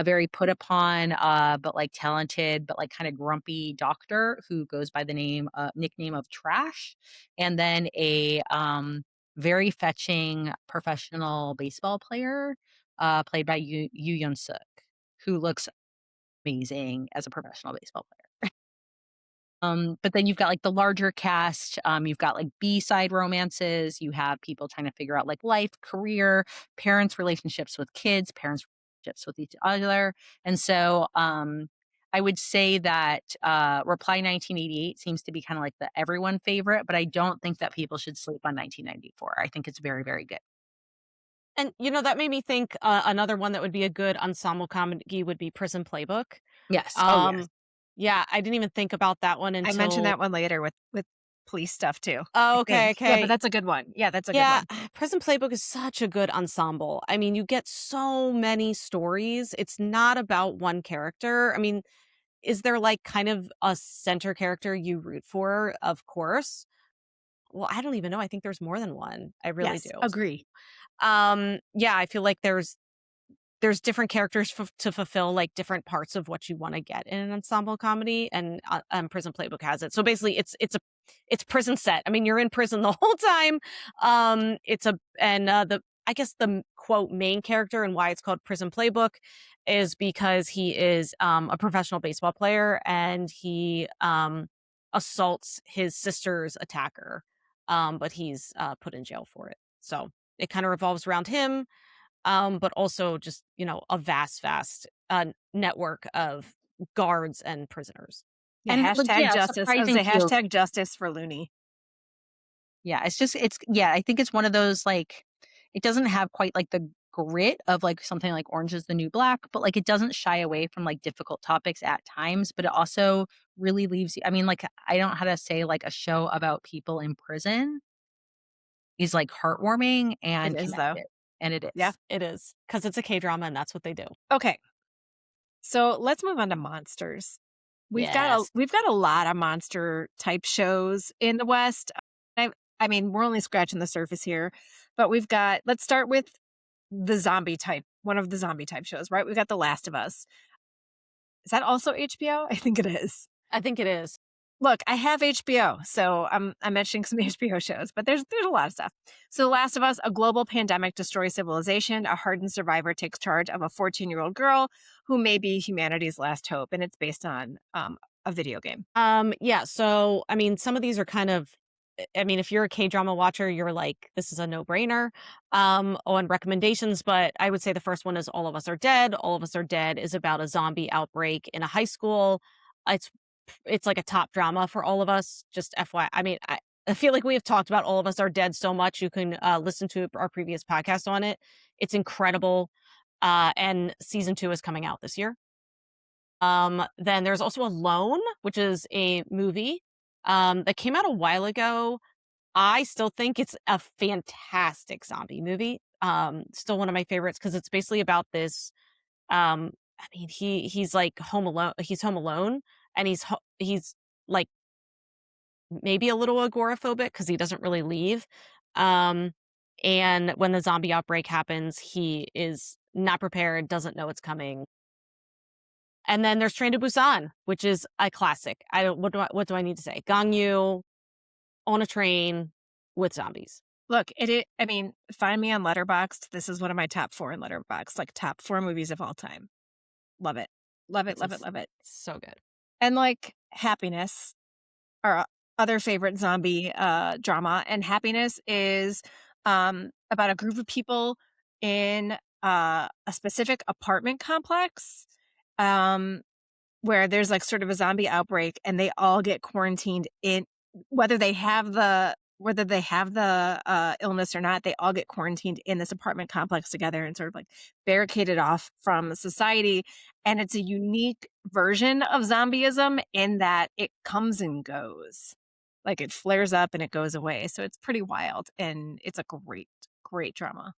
very put upon but like talented but like kind of grumpy doctor who goes by the nickname of Trash, and then a very fetching professional baseball player played by Yoo Yeon Suk, who looks amazing as a professional baseball player. But then you've got like the larger cast. You've got like B-side romances. You have people trying to figure out like life, career, parents' relationships with kids, parents' relationships with each other. And so I would say that Reply 1988 seems to be kind of like the everyone favorite, but I don't think that people should sleep on 1994. I think it's very, very good. And that made me think another one that would be a good ensemble comedy would be Prison Playbook. Yes. Oh, yes. Um, yeah, I didn't even think about that one I mentioned until. that one later with police stuff too, I Oh, okay, think. Yeah, but okay. that's a good one. Yeah, that's a good Yeah, one. Prison Playbook is such a good ensemble. I mean, you get so many stories. It's not about one character. I mean, is there like kind of a center character you root for? Of course. Well, I don't even know. I think there's more than one. I really Yes, do. agree. Yeah, I feel like there's different characters to fulfill like different parts of what you want to get in an ensemble comedy, and Prison Playbook has it. So basically, it's prison set. I mean, you're in prison the whole time. It's a and the I guess the quote main character and why it's called Prison Playbook is because he is a professional baseball player and he assaults his sister's attacker, but he's put in jail for it. So it kind of revolves around him, but also just, a vast network of guards and prisoners. Yeah, And like, hashtag yeah, justice. I would surprising say too. hashtag justice for Looney. Yeah, yeah, I think it's one of those like it doesn't have quite like the grit of like something like Orange is the New Black, but like it doesn't shy away from like difficult topics at times, but it also really leaves you. I mean, like I don't know how to say like a show about people in prison is like heartwarming It and is though. connected. And it Yeah. is. It is because it's a K drama and that's what they do. Okay. So let's move on to monsters. We've got a lot of monster type shows in the West. I mean, we're only scratching the surface here, but let's start with one of the zombie type shows, right? We've got The Last of Us. Is that also HBO? I think it is. I think it is. Look, I have HBO, so I'm mentioning some HBO shows, but there's a lot of stuff. So The Last of Us, a global pandemic destroys civilization. A hardened survivor takes charge of a 14-year-old girl who may be humanity's last hope, and it's based on a video game. Yeah, so I mean, some of these are kind of I mean, if you're a K-drama watcher, you're like, this is a no-brainer on recommendations, but I would say the first one is All of Us Are Dead. All of Us Are Dead is about a zombie outbreak in a high school. It's it's like a top drama for all of us. Just FYI. I mean, I feel like we have talked about All of Us Are Dead so much. You can listen to our previous podcast on it. It's incredible. And season 2 is coming out this year. Then there's also Alone, which is a movie that came out a while ago. I still think it's a fantastic zombie movie. Still one of my favorites because it's basically about this. I mean, he's like home alone. He's home alone, and he's like maybe a little agoraphobic because he doesn't really leave. Um, and when the zombie outbreak happens, he is not prepared, doesn't know it's coming. And then there's Train to Busan, which is a classic. I don't what do I need to say? Gangyu on a train with zombies. Look, I mean, find me on Letterboxd. This is one of my top 4 in Letterboxd, like top 4 movies of all time. Love it. Love it, love it, love it. So good. And like Happiness, our other favorite zombie drama, and Happiness is about a group of people in a specific apartment complex where there's like sort of a zombie outbreak, and they all get quarantined in whether they have the illness or not. They all get quarantined in this apartment complex together and sort of like barricaded off from society. And it's a unique version of zombieism in that it comes and goes. Like it flares up and it goes away. So it's pretty wild, and it's a great drama.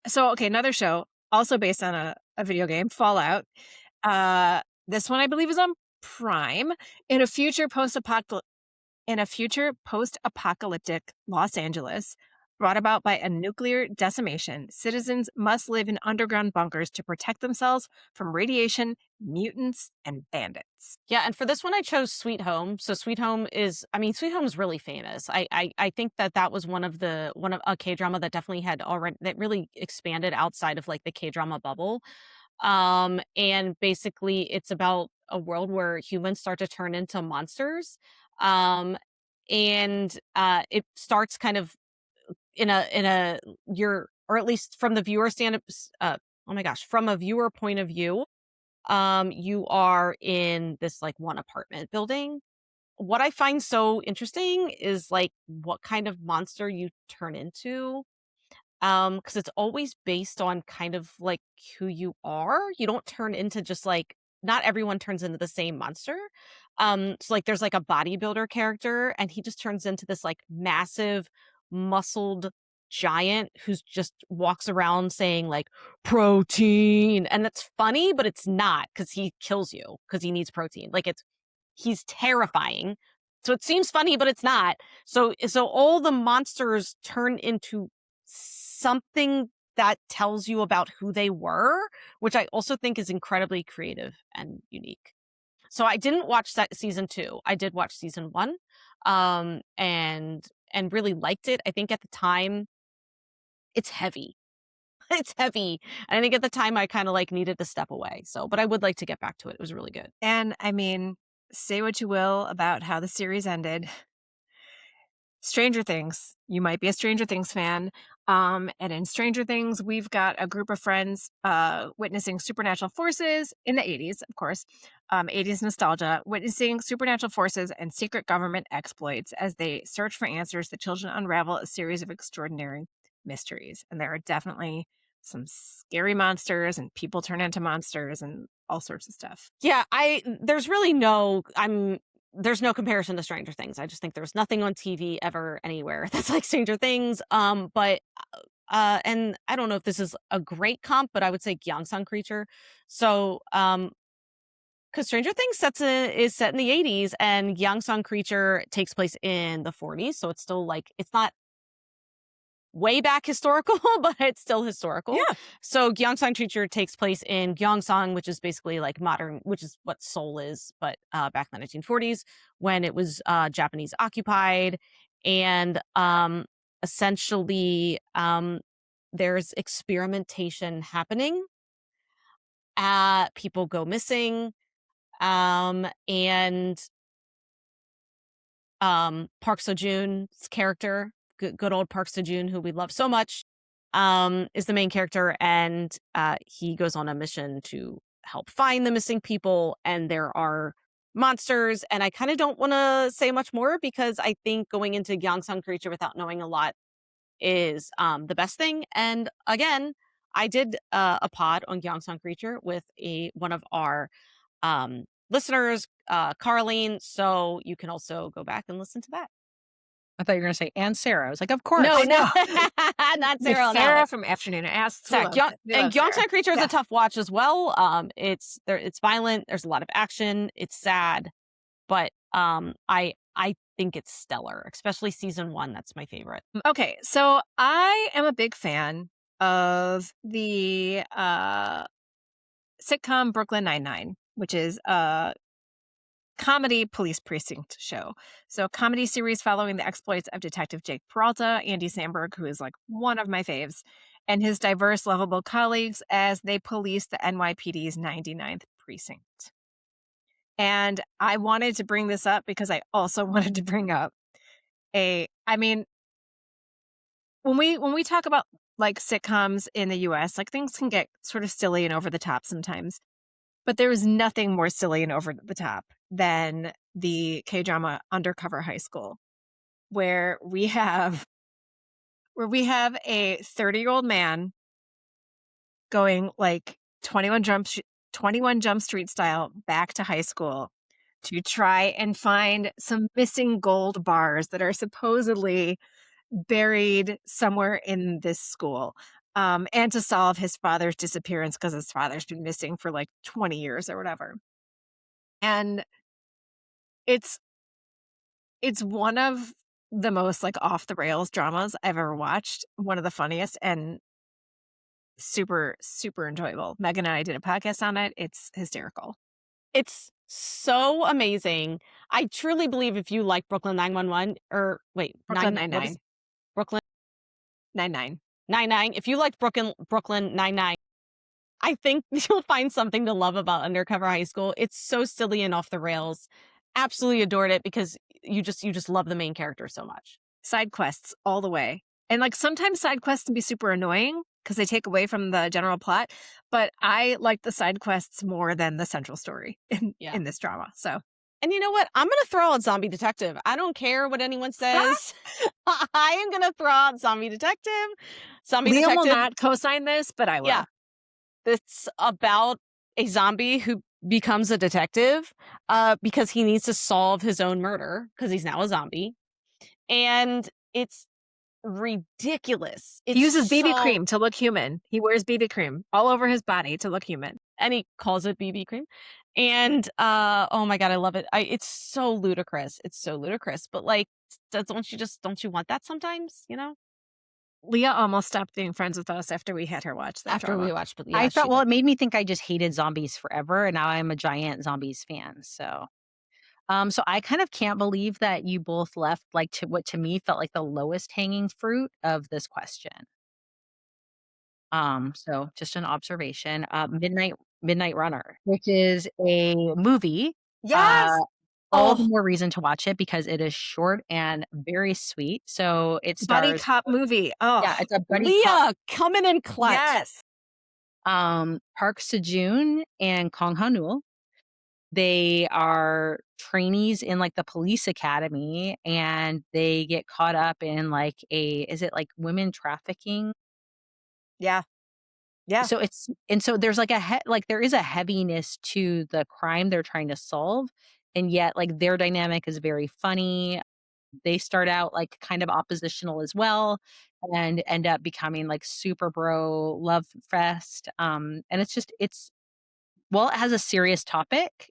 So okay, another show also based on a video game, Fallout. This one I believe is on Prime. In a future post-apocalyptic Los Angeles brought about by a nuclear decimation, citizens must live in underground bunkers to protect themselves from radiation, mutants, and bandits. Yeah, and for this one I chose Sweet Home. So Sweet Home is really famous. I think that was one of a K-drama that definitely had already that really expanded outside of like the K-drama bubble. And basically it's about a world where humans start to turn into monsters. And it starts kind of in a or at least from the viewer from a viewer point of view. You are in this like one apartment building. What I find so interesting is like what kind of monster you turn into. Because it's always based on kind of like who you are. You don't turn into just like not everyone turns into the same monster. So like there's like a bodybuilder character, and he just turns into this like massive, muscled giant who's just walks around saying like protein, and that's funny, but it's not because he kills you because he needs protein. Like he's terrifying. So it seems funny, but it's not. So all the monsters turn into something that tells you about who they were, which I also think is incredibly creative and unique. So I didn't watch season 2. I did watch season 1, and really liked it. I think at the time, it's heavy. It's heavy, and I think at the time I kind of like needed to step away. So, but I would like to get back to it. It was really good. And I mean, say what you will about how the series ended. Stranger Things. You might be a Stranger Things fan. And in Stranger Things, we've got a group of friends witnessing supernatural forces in the 80s, of course, 80s nostalgia, witnessing supernatural forces and secret government exploits as they search for answers. The children unravel a series of extraordinary mysteries. And there are definitely some scary monsters, and people turn into monsters and all sorts of stuff. Yeah, there's no comparison to Stranger Things. I just think there's nothing on TV ever anywhere that's like Stranger Things. But and I don't know if this is a great comp, but I would say Gyeongseong Creature. So because Stranger Things is set in the 80s, and Gyeongsang Creature takes place in the 40s, so it's still like it's not way back historical, but it's still historical. Yeah. So Gyeongsang Creature takes place in Gyeongsang, which is basically like modern, which is what Seoul is, but back in the 1940s when it was Japanese occupied, and essentially there's experimentation happening. People go missing, and Park Seo-joon's character, good old Park Seo-joon, who we love so much, is the main character, and he goes on a mission to help find the missing people, and there are monsters, and I kind of don't want to say much more because I think going into Gyeongsang Creature without knowing a lot is the best thing. And again, I did a pod on Gyeongsang Creature with one of our listeners, Carlene, so you can also go back and listen to that. I thought you were going to say, and Sarah. I was like, of course. No, know. not Sarah. on that Sarah one. from Afternoon Asks. Sorry, and Gyeongsang Creature is Yeah. a tough watch as well. It's violent. There's a lot of action. It's sad, but I think it's stellar, especially season 1. That's my favorite. Okay, so I am a big fan of the sitcom Brooklyn Nine-Nine, which is a comedy police precinct show. So, a comedy series following the exploits of Detective Jake Peralta, Andy Samberg, who is like one of my faves, and his diverse, lovable colleagues as they police the NYPD's 99th precinct. And I wanted to bring this up because I also wanted to bring up when we talk about like sitcoms in the US, like things can get sort of silly and over the top sometimes. But there is nothing more silly and over the top than the K-drama Undercover High School, where we have a 30-year-old man going like 21 Jump Street style back to high school to try and find some missing gold bars that are supposedly buried somewhere in this school, and to solve his father's disappearance because his father's been missing for like 20 years or whatever. And it's one of the most like off the rails dramas I've ever watched. One of the funniest and super, super enjoyable. Megan and I did a podcast on it. It's hysterical. It's so amazing. I truly believe if you like Brooklyn 911 or wait, Brooklyn what Nine-Nine. is- Brooklyn Nine-Nine. 99. If you liked Brooklyn 99, I think you'll find something to love about Undercover High School. It's so silly and off the rails. Absolutely adored it because you just love the main character so much. Side quests all the way. And like sometimes side quests can be super annoying because they take away from the general plot. But I like the side quests more than the central story in this drama. So, and you know what? I'm going to throw out Zombie Detective. I don't care what anyone says. I am going to throw out Zombie Detective. Liam will not co-sign this, but I will. Yeah. It's about a zombie who becomes a detective because he needs to solve his own murder because he's now a zombie. And it's ridiculous. He uses BB cream to look human. He wears BB cream all over his body to look human. And he calls it BB cream. And oh my God, I love it. It's so ludicrous. It's so ludicrous. But like, don't you want that sometimes, you know? Leah almost stopped being friends with us after we had her watch that drama. We watched, but yeah, I thought, well, it made me think I just hated zombies forever, and now I'm a giant zombies fan. So, so I kind of can't believe that you both left like to what to me felt like the lowest hanging fruit of this question. So just an observation. Midnight Runner, which is a movie. Yes. All the more reason to watch it because it is short and very sweet. So it stars buddy cop movie. Oh, yeah, it's a buddy Leah cop. coming in clutch. Yes. Park Seo-joon and Kong Han-ul. They are trainees in like the police academy, and they get caught up in like is it like women trafficking? Yeah. Yeah. So so there's like there is a heaviness to the crime they're trying to solve, and yet like their dynamic is very funny. They start out like kind of oppositional as well and end up becoming like super bro love fest. And it has a serious topic.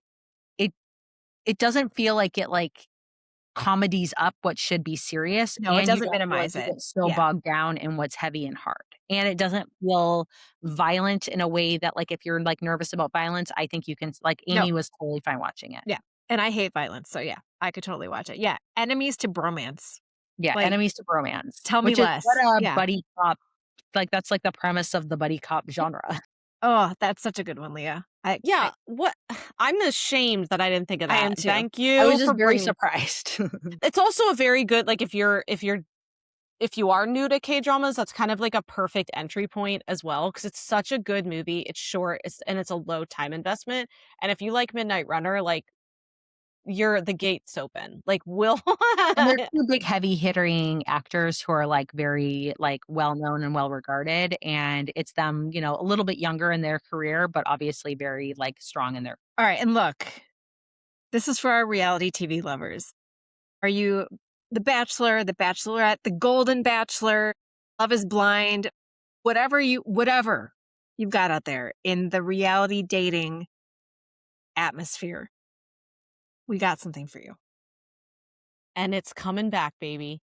it doesn't feel like it like comedies up what should be serious, No, it and you doesn't don't feel like minimize you it. get so Yeah. bogged down in what's heavy and hard. And it doesn't feel violent in a way that, like, if you're, like, nervous about violence, I think you can like, No. Amy was totally fine watching it. Yeah. And I hate violence, so yeah, I could totally watch it. Yeah. Enemies to bromance. Yeah, Like, enemies to bromance, tell me which is what less. a Yeah. buddy cop like, that's, like, the premise of the buddy cop genre. Oh, that's such a good one, Leah. Yeah, what I'm ashamed that I didn't think of I that. am too. Thank I was you for just very bringing. surprised. It's also a very good like if you are new to K-dramas, that's kind of like a perfect entry point as well because it's such a good movie. It's short, it's a low time investment. And if you like Midnight Runner, like the gate's open. Like Will And they're 2 big heavy hitting actors who are, like, very, like, well-known and well-regarded, and it's them, you know, a little bit younger in their career, but obviously very, like, strong in their All right, and look, this is for our reality TV lovers. Are you The Bachelor, The Bachelorette, The Golden Bachelor, Love is Blind, whatever you've got out there in the reality dating atmosphere? We got something for you. and it's coming back, baby.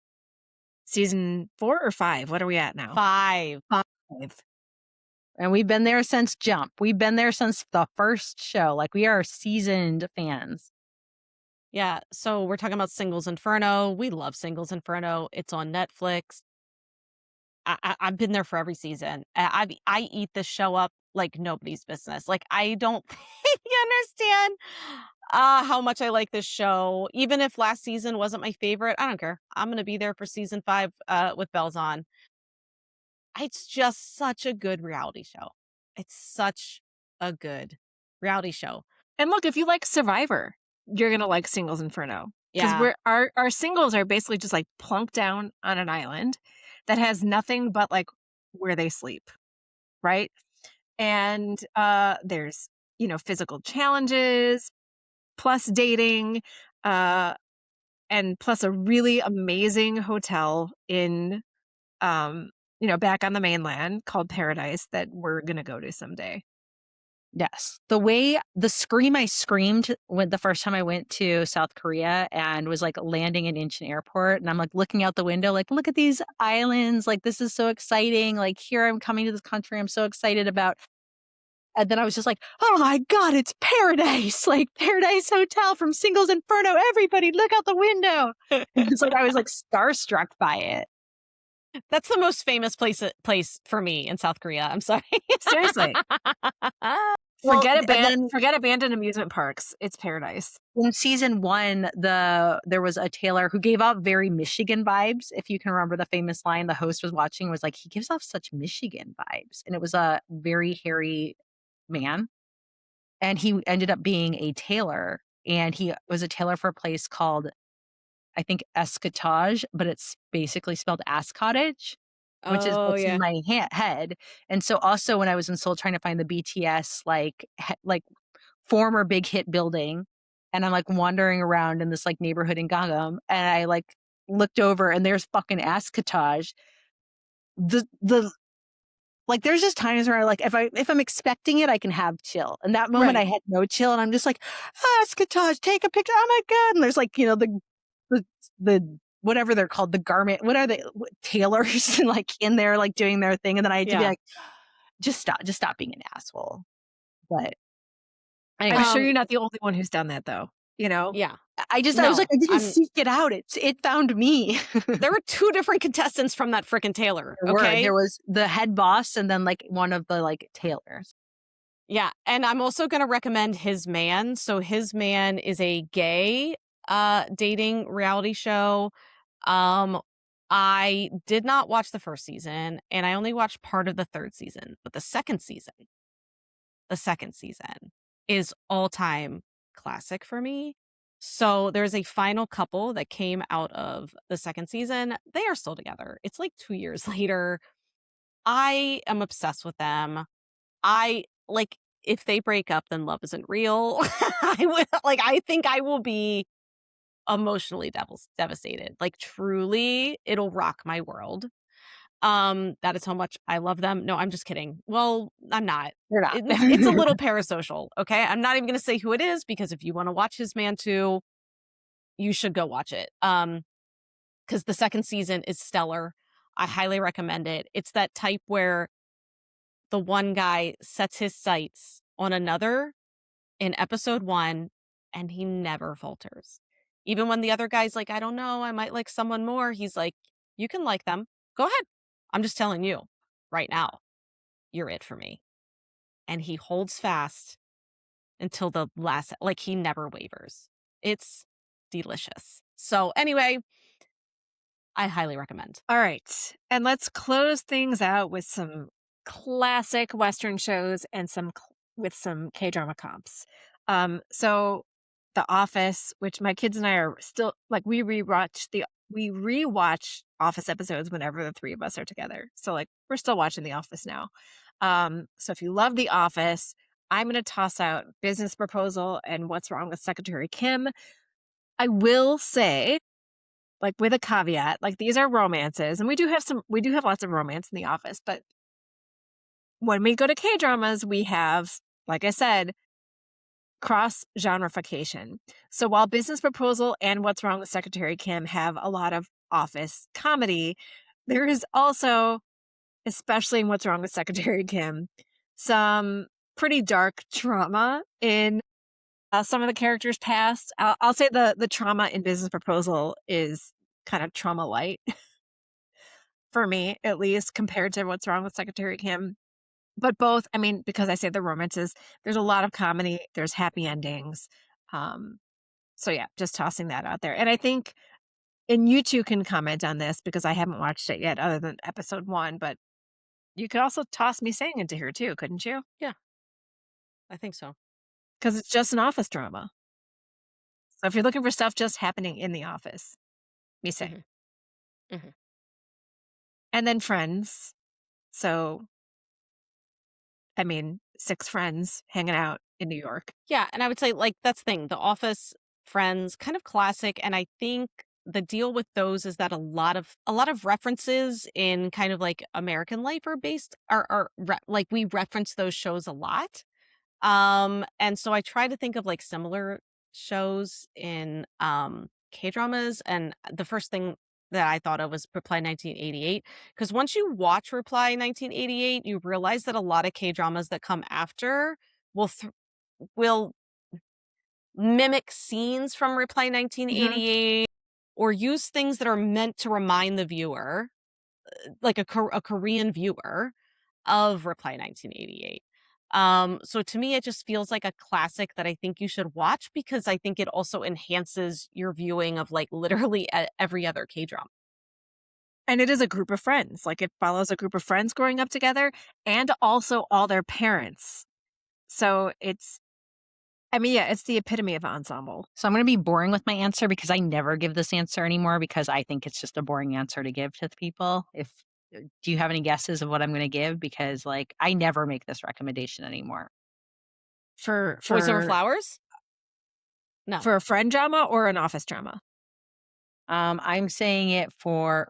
Season 4 or 5? What are we at now? 5. 5. and we've been there since Jump. We've been there since the first show, like, we are seasoned fans. Yeah, so we're talking about Singles Inferno. We love Singles Inferno. It's on Netflix. I've been there for every season. I eat this show up like nobody's business. Like I don't think you understand how much I like this show. Even if last season wasn't my favorite, I don't care. I'm gonna be there for season 5 with bells on. It's just such a good reality show. It's such a good reality show. And look, if you like Survivor, you're gonna like Singles Inferno. Because Yeah. our singles are basically just like plunked down on an island that has nothing but like where they sleep, right? And there's physical challenges, plus dating, and plus a really amazing hotel in back on the mainland called Paradise that we're gonna go to someday. Yes. The scream I screamed when the first time I went to South Korea and was, like, landing in Incheon Airport, and I'm, like, looking out the window, like, "Look at these islands, like, this is so exciting, like, here I'm coming to this country I'm so excited about." And then I was just like, "Oh my god, it's Paradise! Like, Paradise Hotel from Singles Inferno, everybody look out the window!" It's like I was, like, starstruck by it. That's the most famous place for me in South Korea. I'm sorry. Seriously. Well, Forget and then abandoned amusement parks. It's Paradise. in season 1, there was a tailor who gave off very Michigan vibes. If you can remember the famous line the host was watching was like, "He gives off such Michigan vibes." And it was a very hairy man, and he ended up being a tailor, and he was a tailor for a place called, I think, Escotage, but it's basically spelled Ass Cottage, which is Oh what's in yeah. my head. And so also when I was in Seoul trying to find the BTS, like former big hit building, and I'm, like, wandering around in this, like, neighborhood in Gangnam, and I, like, looked over and there's fucking Escotage. The Like, there's just times where if I'm expecting it, I can have chill. And that moment, Right. I had no chill, and I'm just like, "Escotage, take a picture. Oh my god!" And there's, like, the whatever they're called, the garment. What are they? Tailors, like, in there, like, doing their thing, and then I had to be Yeah. like, just stop being an asshole." But I'm anyway, sure you're not the only one who's done that, though. Yeah. I was No, like, I didn't I'm seek it out. It found me. there were 2 different contestants from that frickin' Taylor, okay? There was the head boss and then, like, one of the, like, tailors. Yeah, and I'm also gonna recommend His Man. So His Man is a gay dating reality show. Um I did not watch the first season and I only watched part of the 3rd season, but the second season is all-time classic for me. So there's a final couple that came out of the 2nd season. They are still together. It's like 2 years later. I am obsessed with them. I like if they break up, then love isn't real. I think I will be emotionally devastated. Like truly, it'll rock my world. That is how much I love them. No, I'm just kidding. Well, I'm not. You're not. It's a little parasocial, okay? I'm not even going to say who it is because if you want to watch His Man too, you should go watch it. Because the second season is stellar. I highly recommend it. It's that type where the one guy sets his sights on another in episode 1 and he never falters. Even when the other guy's like, I don't know, I might like someone more. He's like, you can like them. Go ahead. I'm just telling you right now, you're it for me. And he holds fast until the last, like he never wavers. It's delicious. So anyway, I highly recommend. All right. And let's close things out with some classic Western shows and with some K-drama comps. So The Office, which my kids and I are still like we rewatch Office episodes whenever the three of us are together. So like we're still watching The Office now. So if you love The Office, I'm going to toss out Business Proposal and What's Wrong with Secretary Kim. I will say, like with a caveat, like these are romances, and we do have lots of romance in The Office, but when we go to K-dramas, we have, like I said, cross genreification. So while Business Proposal and What's Wrong with Secretary Kim have a lot of Office comedy, there is also, especially in What's Wrong with Secretary Kim, some pretty dark trauma in some of the characters' past. I'll say the trauma in Business Proposal is kind of trauma light for me, at least, compared to What's Wrong with Secretary Kim. But both, I mean, because I say the romances, there's a lot of comedy, there's happy endings. So yeah, just tossing that out there. And I think, and you two can comment on this because I haven't watched it yet other than episode 1, but you could also toss Me Saying into here too, couldn't you? Yeah, I think so. Because it's just an office drama. So if you're looking for stuff just happening in the office, Me Saying. Mm-hmm. And then Friends. So, I mean, 6 friends hanging out in New York. Yeah, and I would say like that's the thing. The Office, Friends, kind of classic, and I think the deal with those is that a lot of references in kind of like American life are based like we reference those shows a lot. And so I try to think of like similar shows in K-dramas, and the first thing that I thought of was Reply 1988, because once you watch Reply 1988, you realize that a lot of K-dramas that come after will will mimic scenes from Reply 1988 or use things that are meant to remind the viewer, like a Korean viewer, of Reply 1988. So to me, it just feels like a classic that I think you should watch because I think it also enhances your viewing of like literally every other K-drama. And it is a group of friends. Like it follows a group of friends growing up together and also all their parents. So it's, I mean, yeah, it's the epitome of ensemble. So I'm going to be boring with my answer because I never give this answer anymore because I think it's just a boring answer to give to the people. Do you have any guesses of what I'm going to give? Because like I never make this recommendation anymore. For Voice Over Flowers? No. For a friend drama or an office drama? I'm saying it for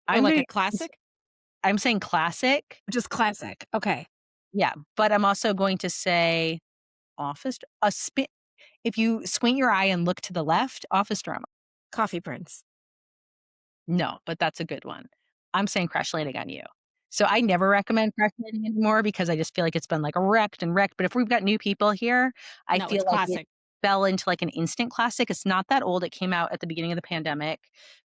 I'm like a classic. I'm saying classic. Just classic. Okay. Yeah, but I'm also going to say office if you squint your eye and look to the left, office drama. Coffee Prince. No, but that's a good one. I'm saying Crash Landing on You. So I never recommend Crash Landing anymore because I just feel like it's been like wrecked. But if we've got new people here, I No, feel it's like classic. it fell into like an instant classic. It's not that old. It came out at the beginning of the pandemic.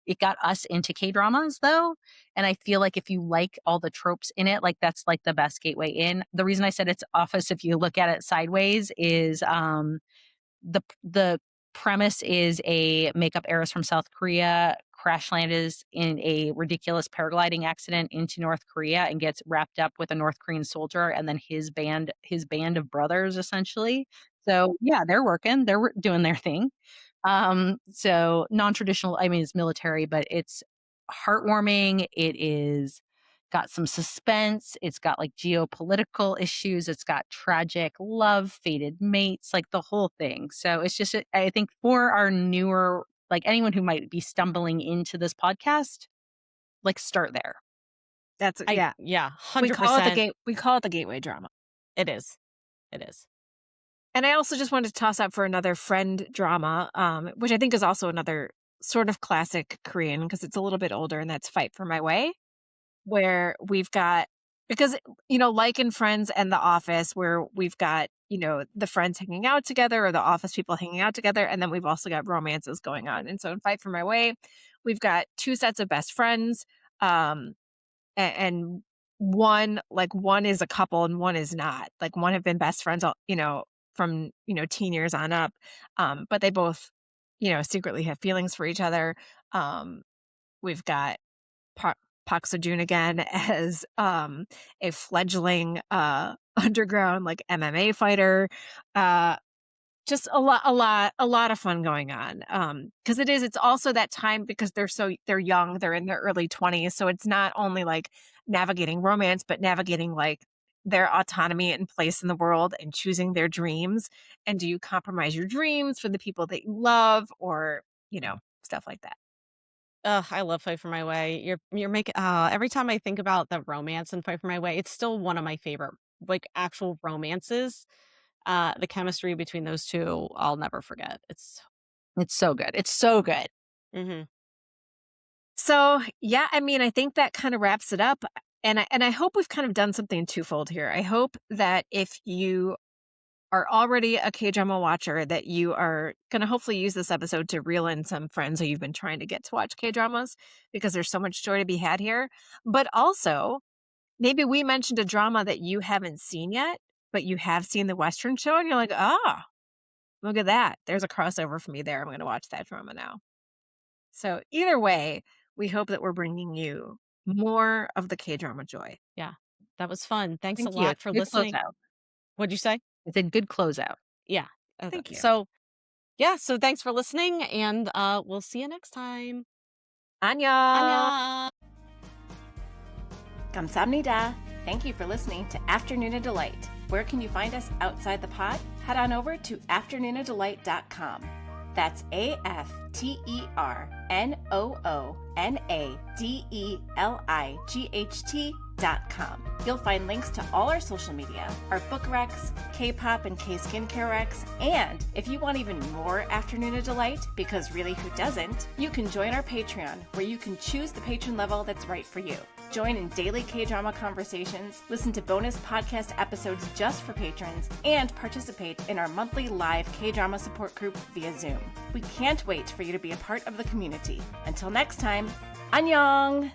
It got us into K-dramas though. And I feel like if you like all the tropes in it, like that's like the best gateway in. The reason I said it's Office, if you look at it sideways, is the premise is a makeup heiress from South Korea crash lands in a ridiculous paragliding accident into North Korea and gets wrapped up with a North Korean soldier and then his band of brothers essentially. So yeah, they're doing their thing. So non-traditional, I mean, it's military, but it's heartwarming. It is got some suspense. It's got like geopolitical issues. It's got tragic love, fated mates, like the whole thing. So it's just, I think for our newer, like anyone who might be stumbling into this podcast, like start there. That's Yeah, We 100%. call it the gateway drama. It is. It is. And I also just wanted to toss out for another friend drama, which I think is also another sort of classic Korean because it's a little bit older, and that's Fight for My Way, where we've got, because, like in Friends and The Office, where we've got, the friends hanging out together or the office people hanging out together, and then we've also got romances going on. And so in Fight for My Way, we've got two sets of best friends, um, and one is a couple and one is not. Like, one have been best friends from teen years on up, but they both secretly have feelings for each other. We've got Park Seo-joon again as a fledgling underground like MMA fighter. Just a lot of fun going on. Because it's also that time, because they're young, they're in their early 20s. So it's not only like navigating romance, but navigating like their autonomy and place in the world and choosing their dreams. And do you compromise your dreams for the people that you love, or, stuff like that. I love Fight for My Way. You're making every time I think about the romance in Fight for My Way, it's still one of my favorite like actual romances. The chemistry between those two, I'll never forget. It's so good. It's so good. hmm So, yeah, I think that kind of wraps it up. And I hope we've kind of done something twofold here. I hope that if you are already a K-drama watcher, that you are going to hopefully use this episode to reel in some friends who you've been trying to get to watch K-dramas, because there's so much joy to be had here. But also, maybe we mentioned a drama that you haven't seen yet, but you have seen the Western show, and you're like, look at that. There's a crossover for me there. I'm going to watch that drama now. So either way, we hope that we're bringing you more of the K-drama joy. yeah, that was fun. Thanks Thank a you. lot for Good listening. closeout. What'd you say? It's a good closeout. Yeah. Thank you. So so thanks for listening, and we'll see you next time. Annyeong! Annyeong! 감사합니다. Thank you for listening to Afternoon of Delight. Where can you find us outside the pod? Head on over to afternoonadelight.com. That's AFTERNOONADELIGHT.com. You'll find links to all our social media, our book recs, K-pop and K-skincare recs, and if you want even more Afternoon of Delight, because really who doesn't, you can join our Patreon, where you can choose the patron level that's right for you. Join in daily K-drama conversations, listen to bonus podcast episodes just for patrons, and participate in our monthly live K-drama support group via Zoom. We can't wait for you to be a part of the community. Until next time, annyeong!